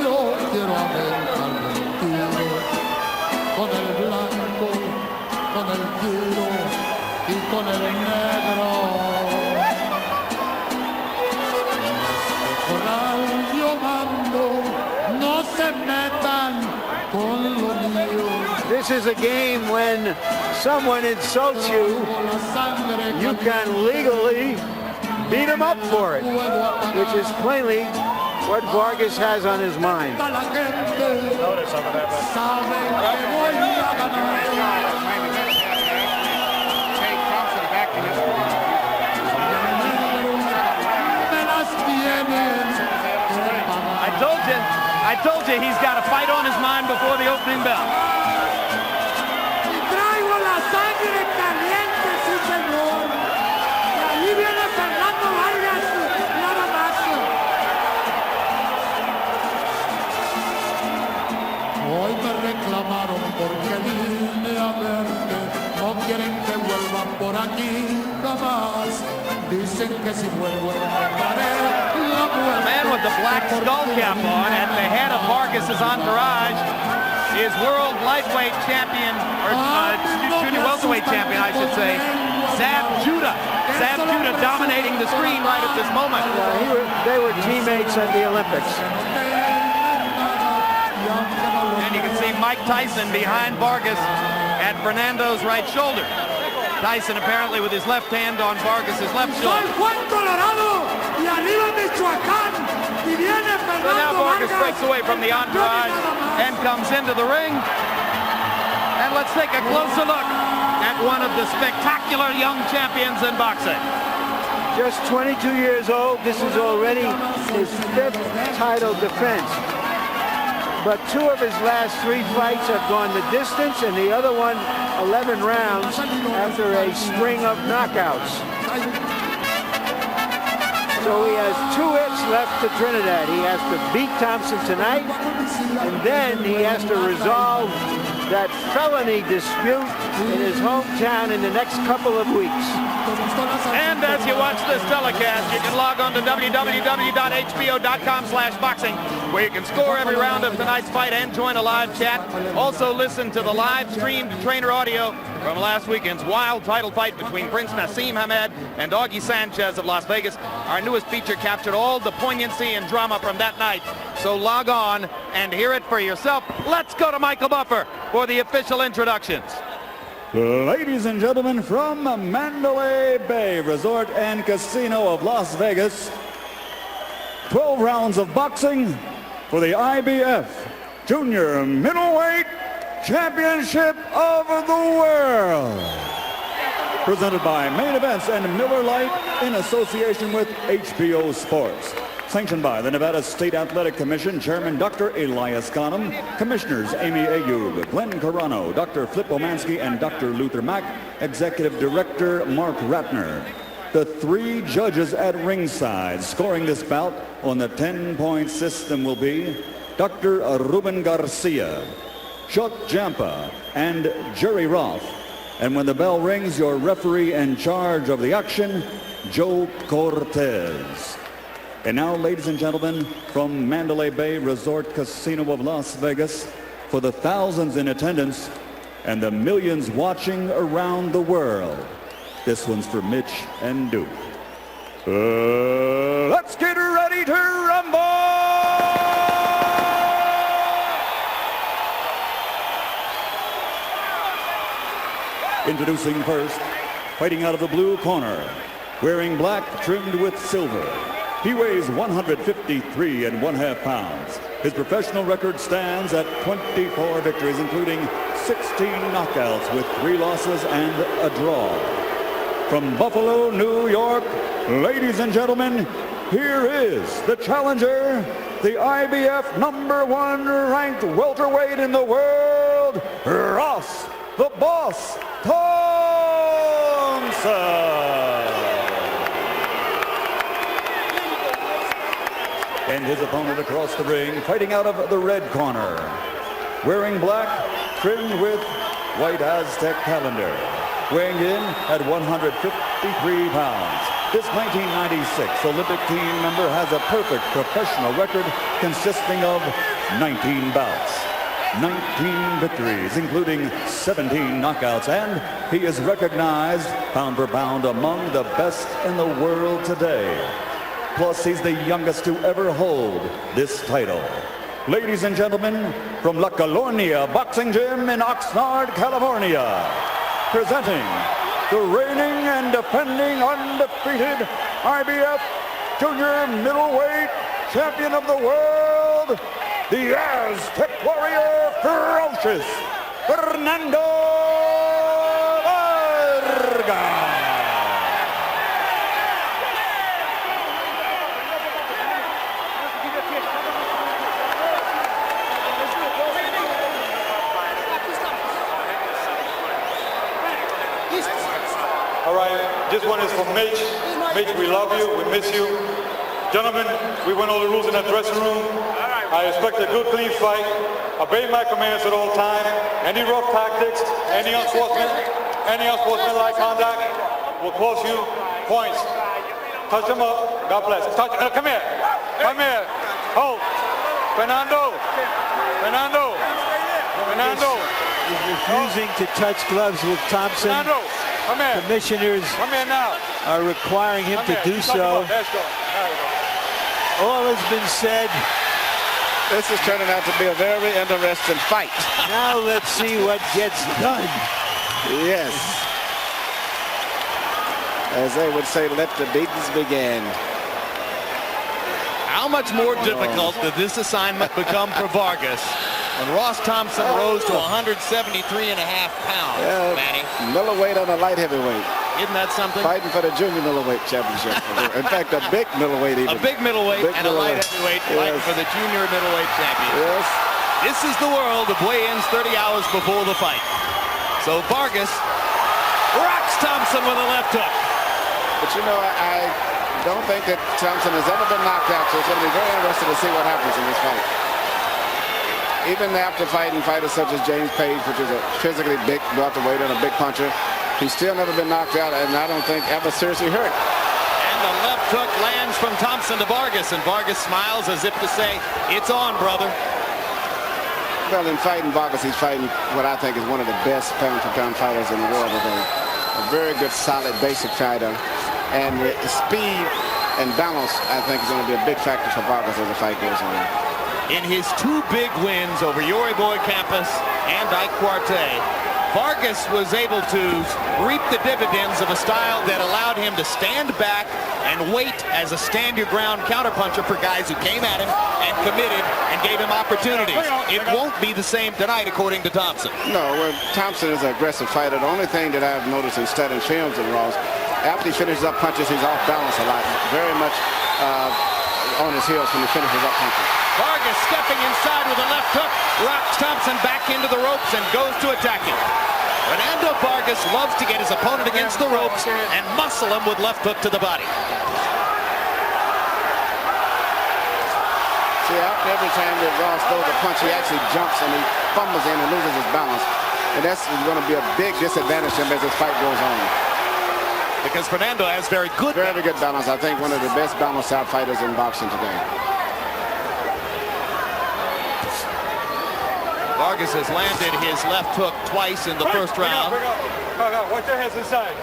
Yo quiero aventarme el tiro con el blanco, con el tiro y con el negro. Corral yo mando, no se metan con lo mío. This is a game when someone insults you, you can legally beat him up for it, which is plainly what Vargas has on his mind. Notice over there, but take Thompson back to his corner. I told you he's got a fight on his mind before the opening bell. Traigo la sangre caliente, sí señor. Y ahí viene Fernando Vargas, nada más. Hoy me reclamaron porque vine a verte. No quieren que vuelva por aquí jamás. Dicen que si vuelvo encontraré la muerte. The man with the black skull cap on at the head of Vargas's entourage is world lightweight champion, or junior welterweight champion, I should say, Zab Judah. Zab Judah dominating the screen right at this moment. They were teammates at the Olympics. And you can see Mike Tyson behind Vargas at Fernando's right shoulder. Tyson apparently with his left hand on Vargas's left shoulder. So now Vargas breaks away from the entourage and comes into the ring. And let's take a closer look at one of the spectacular young champions in boxing. Just 22 years old, this is already his 5th title defense. But 2 of his last 3 fights have gone the distance, and the other one 11 rounds after a string of knockouts. So he has 2 hits left to Trinidad. He has to beat Thompson tonight, and then he has to resolve that felony dispute in his hometown in the next couple of weeks. And as you watch this telecast, you can log on to www.hbo.com/boxing, where you can score every round of tonight's fight and join a live chat. Also listen to the live streamed trainer audio from last weekend's wild title fight between Prince Nassim Hamed and Augie Sanchez of Las Vegas. Our newest feature captured all the poignancy and drama from that night. So log on and hear it for yourself. Let's go to Michael Buffer for the official introductions. Ladies and gentlemen, from Mandalay Bay Resort and Casino of Las Vegas, 12 rounds of boxing for the IBF Junior Middleweight Championship of the World. Presented by Main Events and Miller Lite in association with HBO Sports. Sanctioned by the Nevada State Athletic Commission, Chairman Dr. Elias Ghanem, Commissioners Amy Ayub, Glenn Carano, Dr. Flip Omansky, and Dr. Luther Mack, Executive Director Mark Ratner. The 3 judges at ringside scoring this bout on the 10-point system will be Dr. Ruben Garcia, Chuck Jampa, and Jerry Roth. And when the bell rings, your referee in charge of the action, Joe Cortez. And now, ladies and gentlemen, from Mandalay Bay Resort Casino of Las Vegas, for the thousands in attendance and the millions watching around the world, this one's for Mitch and Duke. Let's get ready to rumble! Introducing first, fighting out of the blue corner, wearing black trimmed with silver. He weighs 153½ pounds. His professional record stands at 24 victories, including 16 knockouts with 3 losses and a draw. From Buffalo, New York, ladies and gentlemen, here is the challenger, the IBF #1 ranked welterweight in the world, Ross the Boss Thompson. And his opponent across the ring, fighting out of the red corner, wearing black, trimmed with white Aztec calendar, weighing in at 153 pounds. This 1996 Olympic team member has a perfect professional record consisting of 19 bouts, 19 victories, including 17 knockouts, and he is recognized pound for pound among the best in the world today. Plus, he's the youngest to ever hold this title. Ladies and gentlemen, from La Colonia Boxing Gym in Oxnard, California, presenting the reigning and defending undefeated IBF Junior Middleweight Champion of the World, the Aztec Warrior Ferocious, Fernando Vargas. All right, this one is from Mitch. Mitch, we love you, we miss you. Gentlemen, we went over the rules in that dressing room. I expect a good, clean fight. Obey my commands at all times. Any rough tactics, any unsportsmanlike conduct will cost you points. Touch them up. God bless. Touch. Come here. Come here. Hold. Fernando. Fernando. Fernando. He's refusing to touch gloves with Thompson. Fernando. Come here. Commissioners are requiring him to do so. All has been said. This is turning out to be a very interesting fight. Now let's see what gets done. Yes. As they would say, let the beatings begin. How much more difficult did this assignment become for Vargas when Ross Thompson rose to 173.5 pounds, Manny? Middleweight on a light heavyweight. Isn't that something? Fighting for the junior middleweight championship. In fact, a big middleweight even. A big middleweight and a light heavyweight fighting for the junior middleweight championship. Yes. This is the world of weigh-ins 30 hours before the fight. So Vargas rocks Thompson with a left hook. But you know, I don't think that Thompson has ever been knocked out, so it's going to be very interesting to see what happens in this fight. Even after fighting fighters such as James Page, which is a physically big welterweight and a big puncher, he's still never been knocked out, and I don't think ever seriously hurt. And the left hook lands from Thompson to Vargas, and Vargas smiles as if to say, it's on, brother. Well, in fighting Vargas, he's fighting what I think is one of the best pound-for-pound fighters in the world today. A very good, solid, basic fighter. And speed and balance, I think, is going to be a big factor for Vargas as the fight goes on. In his two big wins over Yuri Boy Campos and Ike Quartet, Vargas was able to reap the dividends of a style that allowed him to stand back and wait as a stand-your-ground counterpuncher for guys who came at him and committed and gave him opportunities. It won't be the same tonight, according to Thompson. No, well, Thompson is an aggressive fighter. The only thing that I've noticed in studying films of Ross, after he finishes up punches, he's off balance a lot. Very much on his heels when he finishes up punches. Vargas stepping inside with a left hook, rocks Thompson back into the ropes and goes to attack him. Fernando Vargas loves to get his opponent against the ropes and muscle him with left hook to the body. See, after every time that Ross throws a punch, he actually jumps and he fumbles in and loses his balance. And that's going to be a big disadvantage to him as this fight goes on. Because Fernando has very good balance. I think one of the best balanced out fighters in boxing today. Vargas has landed his left hook twice in the first round. Watch your hands inside.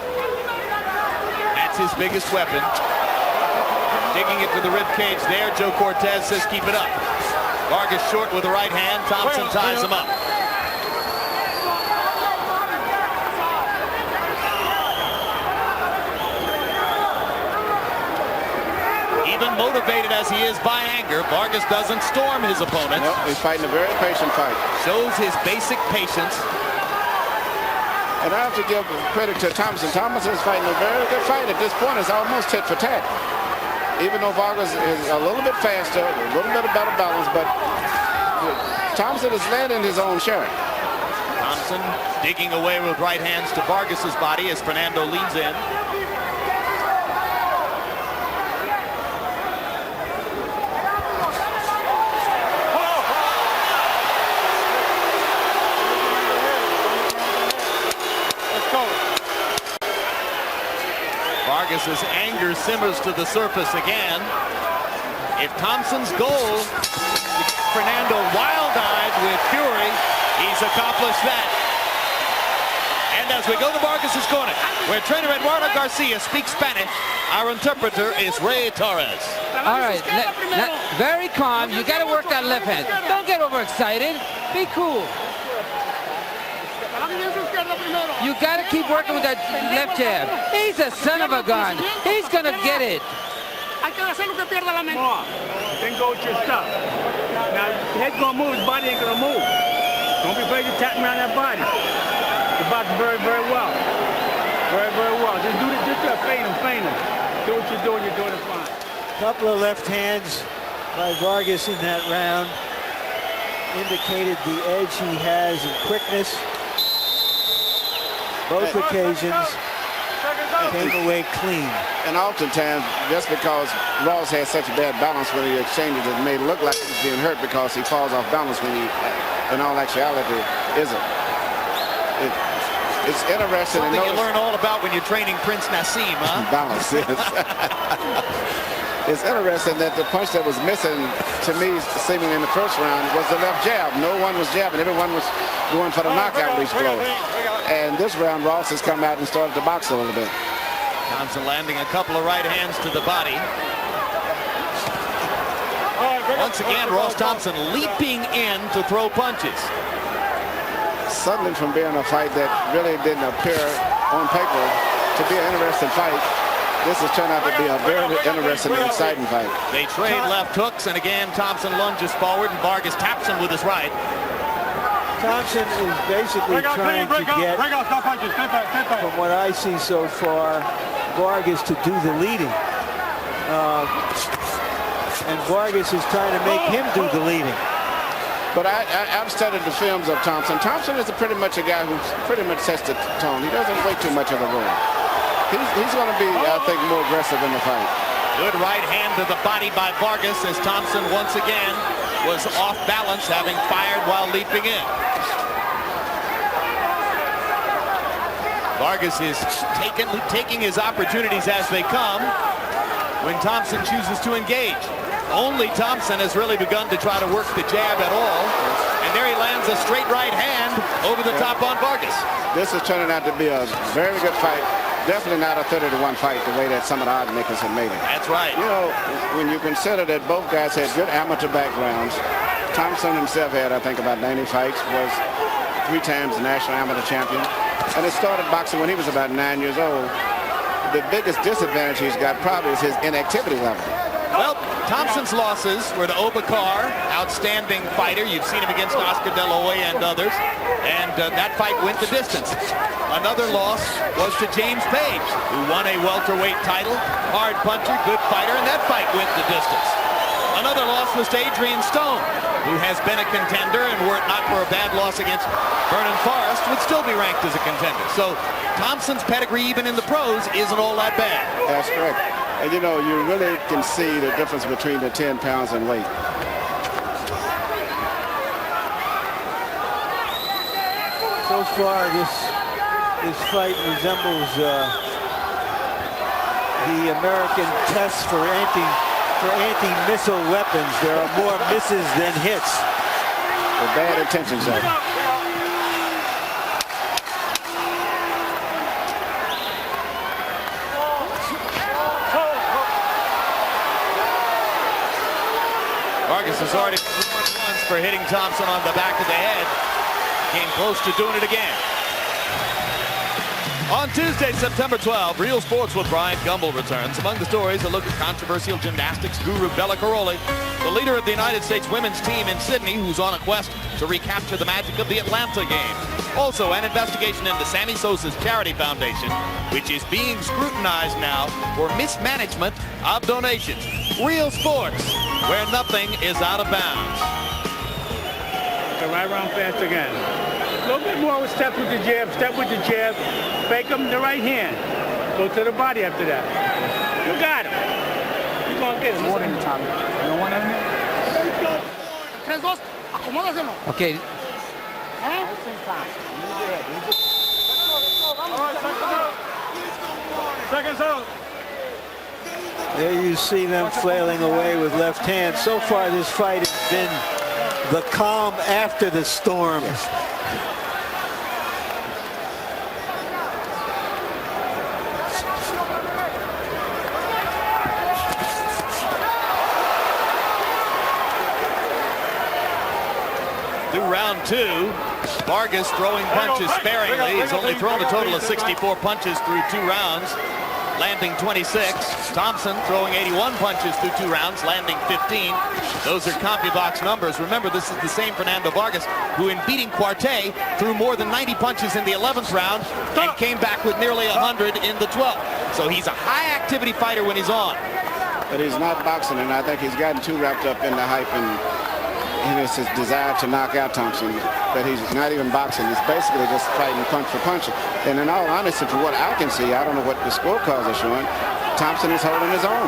That's his biggest weapon. Digging it to the rib cage there. Joe Cortez says keep it up. Vargas short with the right hand. Thompson ties him up. Even motivated as he is by anger, Vargas doesn't storm his opponent. Nope, he's fighting a very patient fight. Shows his basic patience. And I have to give credit to Thompson. Thompson is fighting a very good fight. At this point, it's almost tit for tat. Even though Vargas is a little bit faster, a little bit of better balance, but Thompson is landing his own share. Thompson digging away with right hands to Vargas's body as Fernando leans in. Vargas's anger simmers to the surface again. If Thompson's goal, Fernando wild-eyed with fury, he's accomplished that. And as we go to Vargas's corner, where trainer Eduardo Garcia speaks Spanish, our interpreter is Ray Torres. All right, very calm. You got to work that left hand. Don't get overexcited. Be cool. You got to keep working with that left jab. He's a son of a gun. He's going to get it. Come on. Then go with your stuff. Now, the head's going to move. His body ain't going to move. Don't be afraid to tap him around that body. The box very, very well. Very, very well. Just do feint him. Do what you're doing it fine. Couple of left hands by Vargas in that round indicated the edge he has in quickness. Both occasions came away clean. And oftentimes, just because Ross has such a bad balance when he exchanges, it may look like he's being hurt because he falls off balance when he, in all actuality, isn't. It's interesting. Something you learn all about when you're training Prince Nassim, huh? Balance, yes. It's interesting that the punch that was missing, to me, seemingly in the first round, was the left jab. No one was jabbing. Everyone was going for the knockout with each blow. And this round, Ross has come out and started to box a little bit. Thompson landing a couple of right hands to the body. Once again, Ross Thompson leaping in to throw punches. Suddenly, from being a fight that really didn't appear on paper to be an interesting fight, this has turned out to be a very interesting and exciting fight. They trade left hooks, and again, Thompson lunges forward, and Vargas taps him with his right. Thompson is basically trying to get, from what I see so far, Vargas to do the leading. And Vargas is trying to make him do the leading. But I've studied the films of Thompson. Thompson is pretty much a guy who pretty much sets the tone. He doesn't wait too much of the room. He's going to be, I think, more aggressive in the fight. Good right hand to the body by Vargas as Thompson once again was off balance, having fired while leaping in. Vargas is taking his opportunities as they come when Thompson chooses to engage. Only Thompson has really begun to try to work the jab at all. And there he lands a straight right hand over the top on Vargas. This is turning out to be a very good fight. Definitely not a 30-1 fight the way that some of the odd makers have made it. That's right. You know, when you consider that both guys had good amateur backgrounds, Thompson himself had, I think, about 90 fights, was 3 times the national amateur champion, and he started boxing when he was about 9 years old. The biggest disadvantage he's got probably is his inactivity level. Well, Thompson's losses were to Obakar, outstanding fighter. You've seen him against Oscar De La Hoya and others. And that fight went the distance. Another loss was to James Page, who won a welterweight title. Hard puncher, good fighter, and that fight went the distance. Another loss was to Adrian Stone, who has been a contender, and were it not for a bad loss against Vernon Forrest, would still be ranked as a contender. So Thompson's pedigree, even in the pros, isn't all that bad. That's correct. And you know, you really can see the difference between the 10 pounds in weight. So far, this fight resembles the American test for anti-missile weapons. There are more misses than hits. With bad intentions, though. Vargas has already won once for hitting Thompson on the back of the head. Came close to doing it again. On Tuesday, September 12, Real Sports with Brian Gumbel returns. Among the stories, a look at controversial gymnastics guru Bella Caroli, the leader of the United States women's team in Sydney, who's on a quest to recapture the magic of the Atlanta game. Also, an investigation into Sammy Sosa's charity foundation, which is being scrutinized now for mismanagement of donations. Real Sports, where nothing is out of bounds. Go right around fast again. A little bit more with step with the jab, fake him the right hand. Go to the body after that. You got him. You're going to get him. More than the time. You don't want anything? Okay. Seconds out. There you see them flailing away with left hand. So far, this fight has been the calm after the storm. Through round 2, Vargas throwing punches sparingly. He's only thrown a total of 64 punches through 2 rounds, landing 26. Thompson throwing 81 punches through 2 rounds, landing 15. Those are CompuBox numbers. Remember, this is the same Fernando Vargas who, in beating Quartet, threw more than 90 punches in the 11th round and came back with nearly 100 in the 12th. So he's a high-activity fighter when he's on. But he's not boxing, and I think he's gotten too wrapped up in the hype and his desire to knock out Thompson, that he's not even boxing. He's basically just fighting punch for punch. And in all honesty, for what I can see, I don't know what the scorecards are showing, Thompson is holding his own.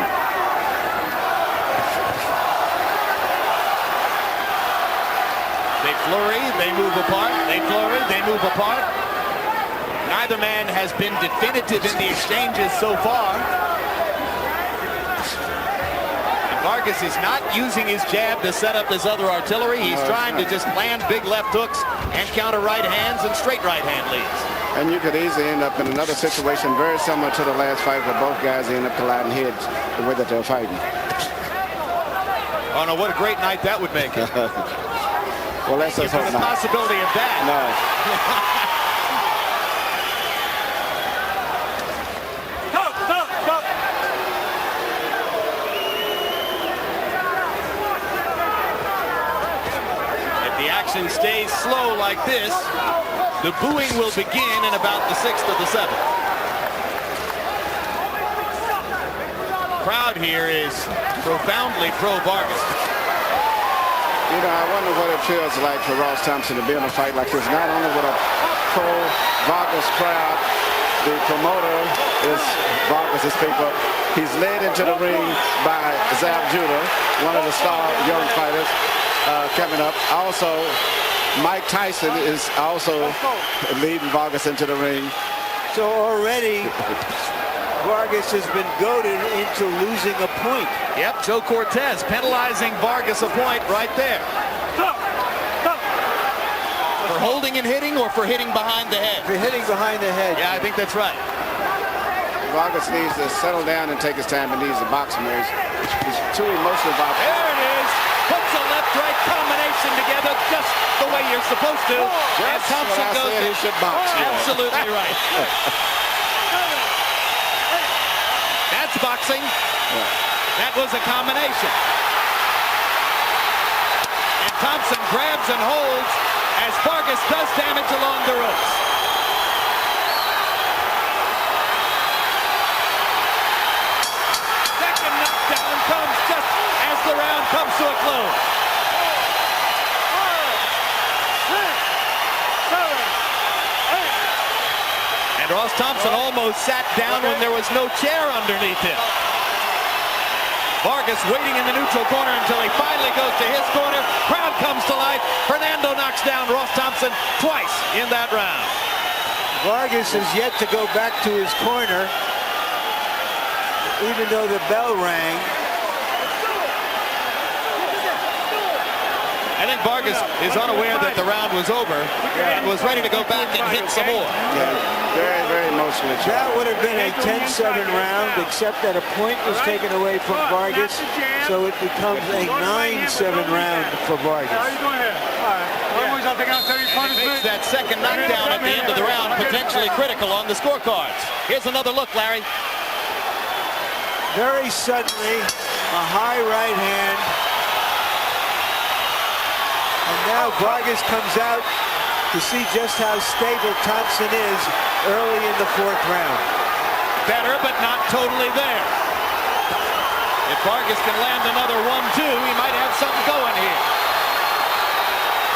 They flurry, they move apart. They flurry, they move apart. Neither man has been definitive in the exchanges so far. Vargas is not using his jab to set up his other artillery. He's trying to just land big left hooks and counter right hands and straight right hand leads. And you could easily end up in another situation very similar to the last fight where both guys end up colliding heads the way that they're fighting. Oh no, what a great night that would make it. Well, let's hope the not. Possibility of that. No. Stays slow like this, the booing will begin in about the 6th or the 7th. Crowd here is profoundly pro-Vargas. You know, I wonder what it feels like for Ross Thompson to be in a fight like this, not only with a pro-Vargas crowd. The promoter is Vargas' people. He's led into the ring by Zab Judah, one of the star young fighters coming up. Also, Mike Tyson is also leading Vargas into the ring. So already Vargas has been goaded into losing a point. Yep, Joe Cortez penalizing Vargas a point right there. For holding and hitting or for hitting behind the head? For hitting behind the head. Yeah, I think that's right. Vargas needs to settle down and take his time and needs to box more. He's too emotional about it. There it is. Puts a left-right combination together just the way you're supposed to. And Thompson goes in. He should box. Absolutely right. That's boxing. That was a combination. And Thompson grabs and holds as Vargas does damage along the ropes. Second knockdown comes just as the round comes to a close. And Ross Thompson almost sat down when there was no chair underneath him. Vargas waiting in the neutral corner until he finally goes to his corner. Crowd comes to life. Fernando knocks down Ross Thompson twice in that round. Vargas is yet to go back to his corner, even though the bell rang. I think Vargas is unaware that the round was over and was ready to go back and hit some more. Yeah, very, very emotional. That would have been a 10-7 round, except that a point was taken away from Vargas, so it becomes a 9-7 round for Vargas. It makes that second knockdown at the end of the round potentially critical on the scorecards. Here's another look, Larry. Very suddenly, a high right hand. And now Vargas comes out to see just how stable Thompson is early in the 4th round. Better, but not totally there. If Vargas can land another 1-2, he might have something going here.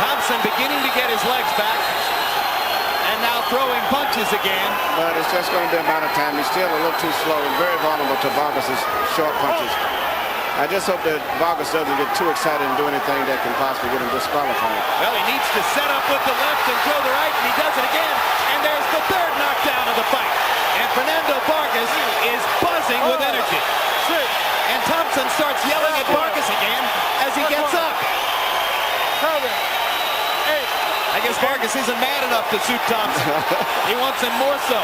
Thompson beginning to get his legs back. And now throwing punches again. But it's just going to be a matter of time. He's still a little too slow and very vulnerable to Vargas' short punches. I just hope that Vargas doesn't get too excited and do anything that can possibly get him disqualified. Well, he needs to set up with the left and throw the right, and he does it again. And there's the 3rd knockdown of the fight. And Fernando Vargas is buzzing with energy. And Thompson starts yelling at Vargas again as he gets up. I guess Vargas isn't mad enough to suit Thompson. He wants him more so.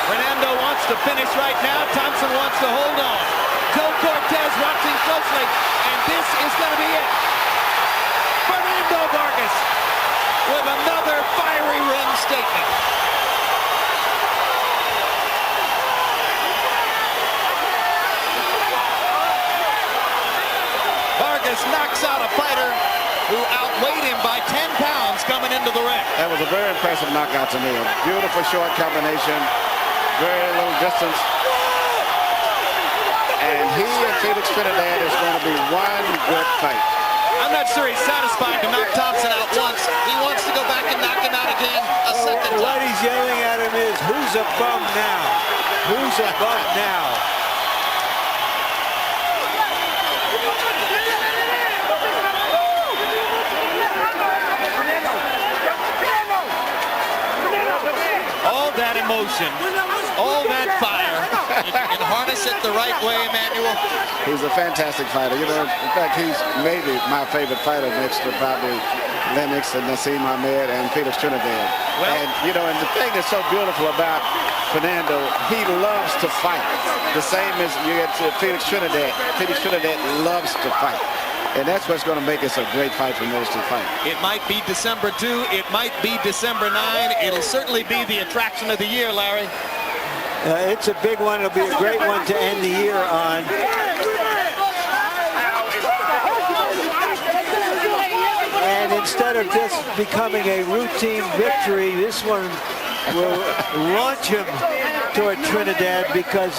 Fernando wants to finish right now. Thompson wants to hold on. Joe Cortez watching closely, and this is going to be it. Fernando Vargas with another fiery ring statement. Vargas knocks out a fighter who outweighed him by 10 pounds coming into the ring. That was a very impressive knockout to me. A beautiful short combination, very little distance. And he and Felix Trinidad is going to be one good fight. I'm not sure he's satisfied to knock Thompson out once. He wants to go back and knock him out again a second time. What he's yelling at him is, who's a bum now? Who's a bum now? All that emotion, all that fire, and harness it the right way, Emmanuel. He's a fantastic fighter. You know, in fact, he's maybe my favorite fighter next to probably Lennox and Nassim Ahmed and Felix Trinidad. Well, and, you know, and the thing that's so beautiful about Fernando, he loves to fight. The same as you get to Felix Trinidad. Felix Trinidad loves to fight. And that's what's going to make us a great fight for those two fight. It might be December 2. It might be December 9. It'll certainly be the attraction of the year, Larry. It's a big one. It'll be a great one to end the year on. And instead of just becoming a routine victory, this one will launch him toward Trinidad, because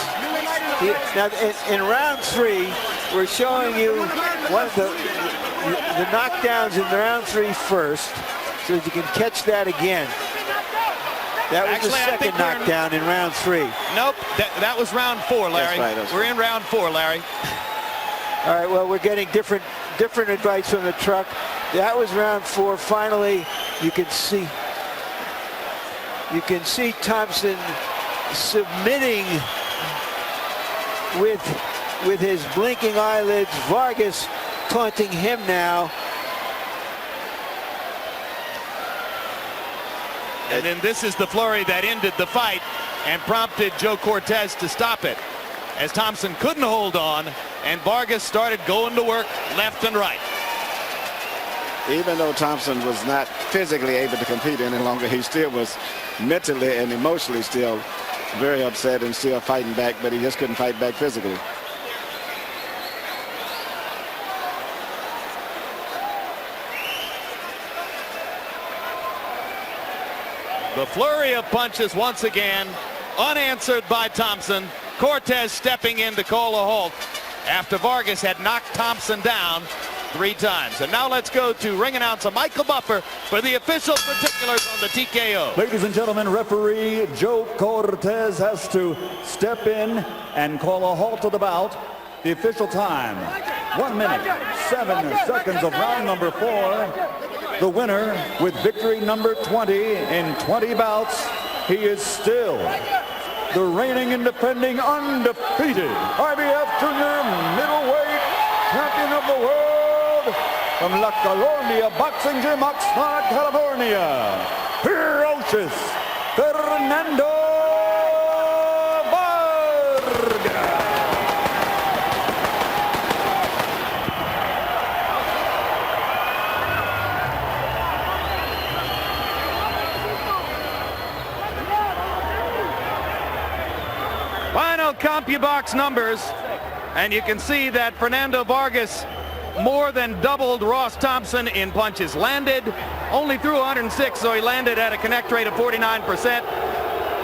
now in round 3, we're showing you one of the knockdowns in round 3 first, so that you can catch that again. That was the second knockdown in round 3. Nope, that was round 4, Larry. That's right, we're in round 4, Larry. All right, well, we're getting different advice from the truck. That was round 4. Finally, you can see Thompson submitting with his blinking eyelids. Vargas taunting him now. And then this is the flurry that ended the fight and prompted Joe Cortez to stop it, as Thompson couldn't hold on and Vargas started going to work left and right. Even though Thompson was not physically able to compete any longer, he still was mentally and emotionally still very upset and still fighting back, but he just couldn't fight back physically. The flurry of punches once again unanswered by Thompson. Cortez stepping in to call a halt after Vargas had knocked Thompson down 3 times. And now let's go to ring announcer Michael Buffer for the official particulars on the TKO. Ladies and gentlemen, referee Joe Cortez has to step in and call a halt to the bout. The official time, 1 minute, 7 seconds of round number 4. The winner with victory number 20 in 20 bouts. He is still the reigning and defending undefeated IBF Junior Middleweight Champion of the World from La Colonia Boxing Gym, Oxnard, California, ferocious Fernando Vargas. Final CompuBox numbers, and you can see that Fernando Vargas more than doubled Ross Thompson in punches landed. Only threw 106, so he landed at a connect rate of 49%.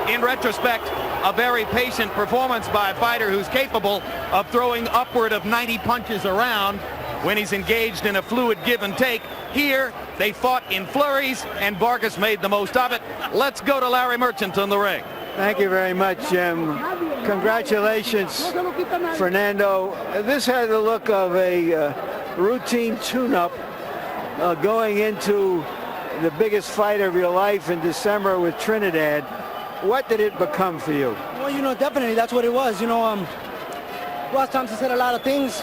In retrospect, a very patient performance by a fighter who's capable of throwing upward of 90 punches around when he's engaged in a fluid give and take. Here, they fought in flurries, and Vargas made the most of it. Let's go to Larry Merchant on the ring. Thank you very much, Jim. Congratulations, Fernando. This had the look of a routine tune-up going into the biggest fight of your life in December with Trinidad. What did it become for you? Well, you know, definitely that's what it was. You know, Ross Thompson said a lot of things.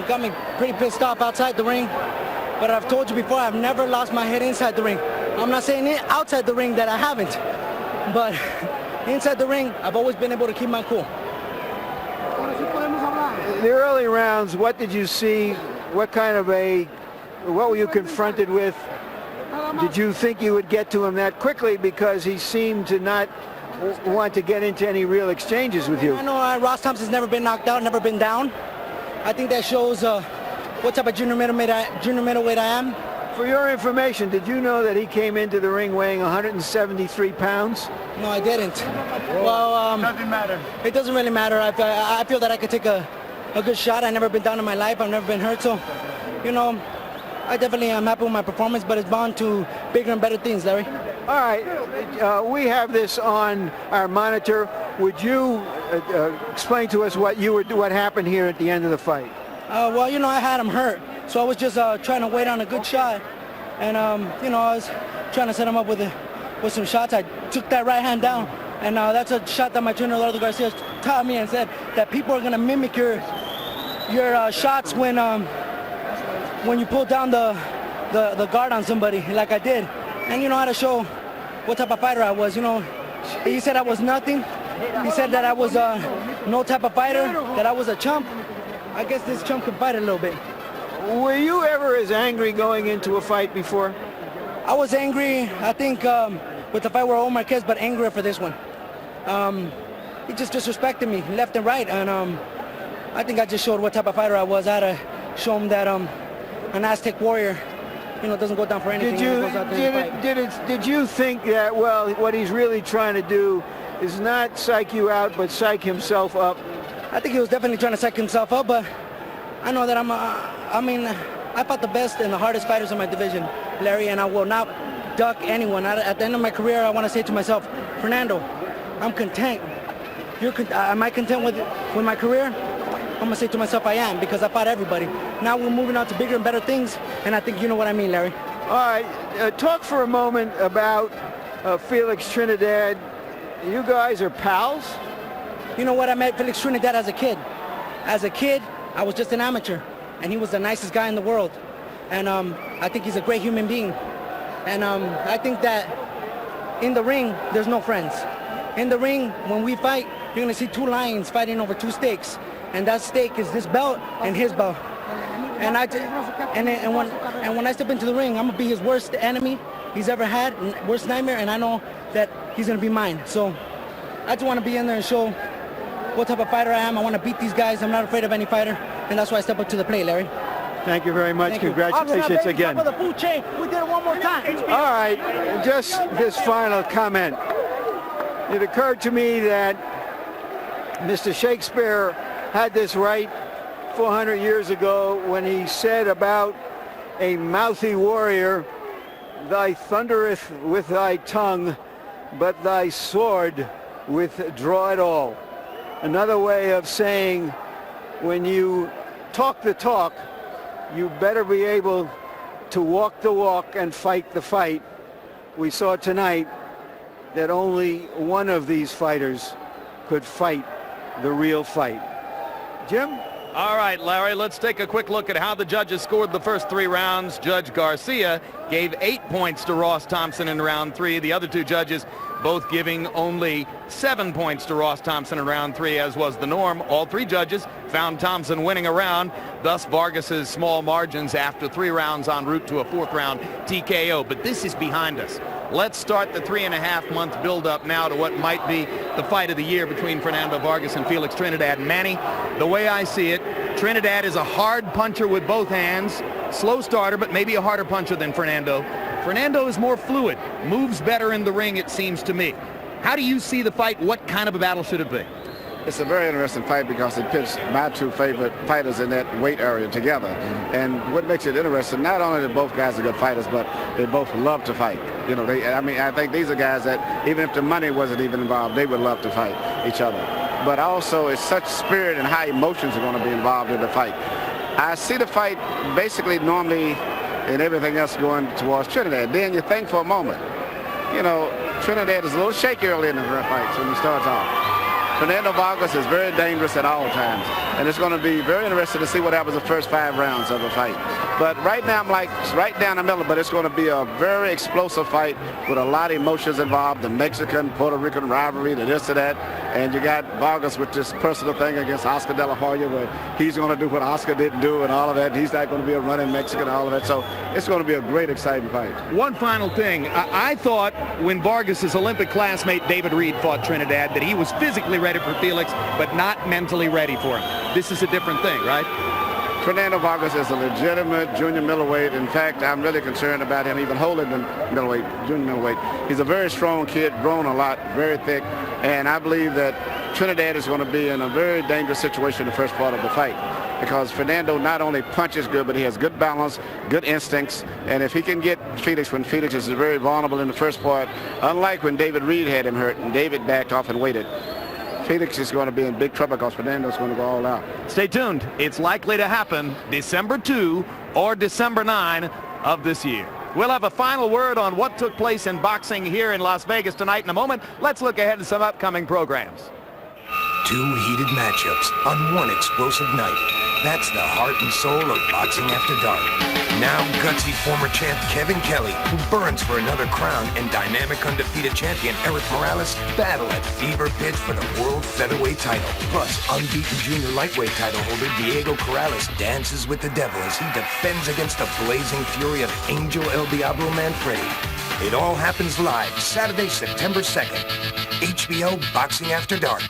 Got me pretty pissed off outside the ring. But I've told you before, I've never lost my head inside the ring. I'm not saying it outside the ring that I haven't. But inside the ring, I've always been able to keep my cool. In the early rounds, what did you see? What were you confronted with? Did you think you would get to him that quickly because he seemed to not want to get into any real exchanges with you? I know Ross Thompson's never been knocked out, never been down. I think that shows what type of junior middleweight I am. For your information, did you know that he came into the ring weighing 173 pounds? No, I didn't. Well, doesn't matter. It doesn't really matter. I feel that I could take a good shot. I've never been down in my life. I've never been hurt. So, you know, I definitely am happy with my performance, but it's bound to bigger and better things, Larry. All right. We have this on our monitor. Would you explain to us what happened here at the end of the fight? Well, you know, I had him hurt. So I was just trying to wait on a good shot. And, you know, I was trying to set him up with some shots. I took that right hand down. And that's a shot that my trainer, Eduardo Garcia, taught me and said that people are going to mimic your shots when you pull down the guard on somebody, like I did. And, you know, I had to show what type of fighter I was. You know, he said I was nothing. He said that I was no type of fighter, that I was a chump. I guess this chump can fight a little bit. Were you ever as angry going into a fight before? I was angry, I think, with the fight with Raul Marquez, but angrier for this one. He just disrespected me left and right, and I think I just showed what type of fighter I was. I had to show him that an Aztec warrior, you know, doesn't go down for anything. Did you think that, well, what he's really trying to do is not psych you out, but psych himself up? I think he was definitely trying to psych himself up, but I know that I fought the best and the hardest fighters in my division, Larry, and I will not duck anyone. At the end of my career, I want to say to myself, Fernando, I'm content. Am I content with my career? I'm going to say to myself, I am, because I fought everybody. Now we're moving on to bigger and better things, and I think you know what I mean, Larry. All right, talk for a moment about Felix Trinidad. You guys are pals? You know what, I met Felix Trinidad as a kid. As a kid, I was just an amateur, and he was the nicest guy in the world. And I think he's a great human being. And I think that in the ring, there's no friends. In the ring, when we fight, you're gonna see two lions fighting over two stakes. And that stake is this belt and his belt. And when I step into the ring, I'm gonna be his worst enemy he's ever had, worst nightmare, and I know that he's gonna be mine. So I just wanna be in there and show what type of fighter I am. I want to beat these guys. I'm not afraid of any fighter, and that's why I step up to the plate, Larry. Thank you very much. Congratulations again. For the food chain, we did it one more time. All right, just this final comment. It occurred to me that Mr. Shakespeare had this right 400 years ago when he said about a mouthy warrior, "Thy thundereth with thy tongue, but thy sword withdraw it all." Another way of saying, when you talk the talk, you better be able to walk the walk and fight the fight. We saw tonight that only one of these fighters could fight the real fight. Jim? All right, Larry, let's take a quick look at how the judges scored the first 3 rounds. Judge Garcia gave 8 points to Ross Thompson in round 3. The other 2 judges both giving only 7 points to Ross Thompson in round 3, as was the norm. All 3 judges found Thompson winning a round, thus Vargas's small margins after 3 rounds en route to a 4th round TKO. But this is behind us. Let's start the 3.5-month build-up now to what might be the fight of the year between Fernando Vargas and Felix Trinidad. Manny, the way I see it, Trinidad is a hard puncher with both hands, slow starter, but maybe a harder puncher than Fernando. Fernando is more fluid, moves better in the ring, it seems to me. How do you see the fight? What kind of a battle should it be? It's a very interesting fight because it pits my 2 favorite fighters in that weight area together. And what makes it interesting, not only that both guys are good fighters, but they both love to fight. You know, I think these are guys that even if the money wasn't even involved, they would love to fight each other. But also it's such spirit and high emotions are going to be involved in the fight. I see the fight basically normally and everything else going towards Trinidad. Then you think for a moment, you know, Trinidad is a little shaky early in the fights when he starts off. Fernando Vargas is very dangerous at all times, and it's going to be very interesting to see what happens the first 5 rounds of the fight. But right now, I'm like right down the middle, but it's going to be a very explosive fight with a lot of emotions involved, the Mexican-Puerto Rican rivalry, the this to that. And you got Vargas with this personal thing against Oscar De La Hoya, where he's going to do what Oscar didn't do and all of that. He's not going to be a running Mexican and all of that. So it's going to be a great, exciting fight. One final thing. I thought when Vargas' Olympic classmate David Reed fought Trinidad that he was physically ready for Felix, but not mentally ready for him. This is a different thing, right? Fernando Vargas is a legitimate junior middleweight. In fact, I'm really concerned about him even holding the middleweight, junior middleweight. He's a very strong kid, grown a lot, very thick, and I believe that Trinidad is going to be in a very dangerous situation in the first part of the fight, because Fernando not only punches good, but he has good balance, good instincts, and if he can get Felix when Felix is very vulnerable in the first part, unlike when David Reed had him hurt and David backed off and waited, Felix is going to be in big trouble because Fernando's going to go all out. Stay tuned. It's likely to happen December 2 or December 9 of this year. We'll have a final word on what took place in boxing here in Las Vegas tonight in a moment. Let's look ahead to some upcoming programs. Two heated matchups on one explosive night. That's the heart and soul of Boxing After Dark. Now gutsy former champ Kevin Kelly, who burns for another crown, and dynamic undefeated champion Eric Morales battle at fever pitch for the world featherweight title. Plus, unbeaten junior lightweight title holder Diego Corrales dances with the devil as he defends against the blazing fury of Angel El Diablo Manfredi. It all happens live Saturday, September 2nd. HBO Boxing After Dark.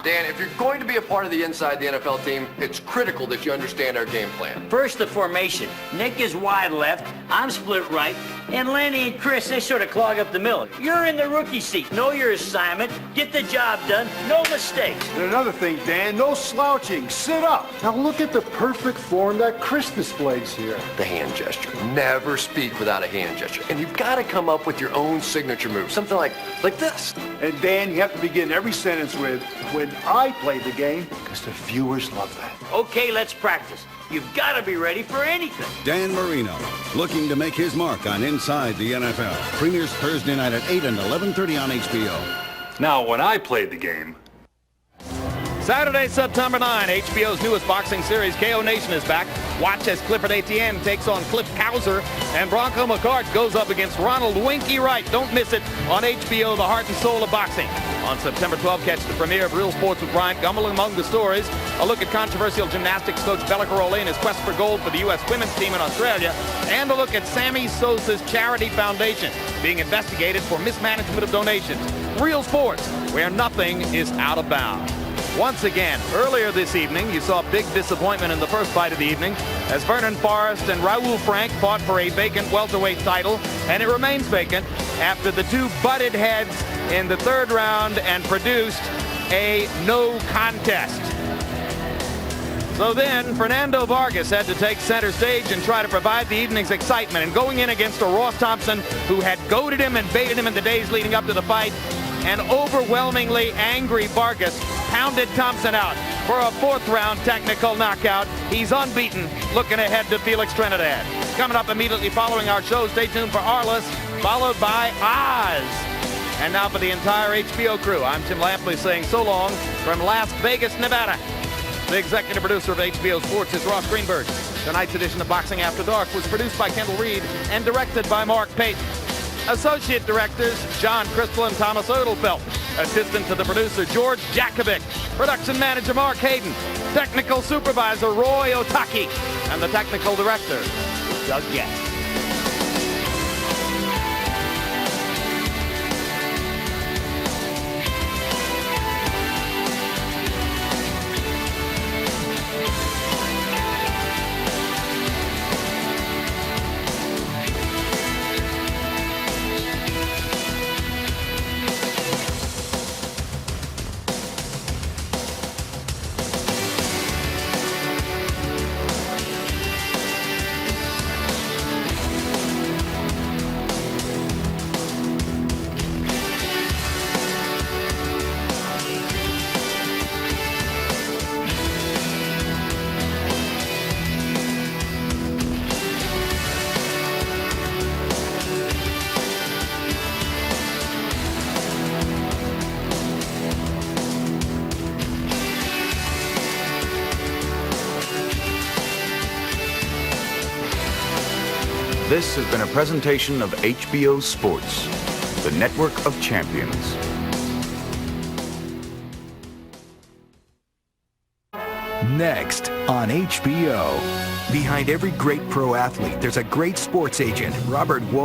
Dan, if you're going to be a part of the Inside the NFL team, it's critical that you understand our game plan. First, the formation. Nick is wide left, I'm split right, and Lenny and Chris, they sort of clog up the middle. You're in the rookie seat. Know your assignment, get the job done, no mistakes. And another thing, Dan, no slouching. Sit up. Now look at the perfect form that Chris displays here. The hand gesture. Never speak without a hand gesture. And you've got to come up with your own signature move. Something like this. And Dan, you have to begin every sentence with, when I played the game, because the viewers love that. Okay, let's practice. You've got to be ready for anything. Dan Marino, looking to make his mark on Inside the NFL. Premieres Thursday night at 8 and 11:30 on HBO. Now, when I played the game. Saturday, September 9, HBO's newest boxing series, KO Nation, is back. Watch as Clifford Etienne takes on Cliff Kauser, and Bronco McCart goes up against Ronald Winky Wright. Don't miss it on HBO, the heart and soul of boxing. On September 12, catch the premiere of Real Sports with Bryant Gumbel. Among the stories, a look at controversial gymnastics coach Bella Caroli and his quest for gold for the U.S. women's team in Australia, and a look at Sammy Sosa's charity foundation being investigated for mismanagement of donations. Real Sports, where nothing is out of bounds. Once again, earlier this evening, you saw big disappointment in the first fight of the evening as Vernon Forrest and Raul Frank fought for a vacant welterweight title, and it remains vacant after the two butted heads in the third round and produced a no contest. So then, Fernando Vargas had to take center stage and try to provide the evening's excitement, and going in against a Ross Thompson who had goaded him and baited him in the days leading up to the fight, an overwhelmingly angry Vargas pounded Thompson out for a fourth-round technical knockout. He's unbeaten, looking ahead to Felix Trinidad. Coming up immediately following our show, stay tuned for Arliss, followed by Oz. And now for the entire HBO crew, I'm Tim Lampley saying so long from Las Vegas, Nevada. The executive producer of HBO Sports is Ross Greenberg. Tonight's edition of Boxing After Dark was produced by Kendall Reed and directed by Mark Payton. Associate directors, John Crystal and Thomas Odelfelt. Assistant to the producer, George Jakovic. Production manager, Mark Hayden. Technical supervisor, Roy Otaki. And the technical director, Doug Gatt. This has been a presentation of HBO Sports, the network of champions. Next on HBO. Behind every great pro athlete, there's a great sports agent, Robert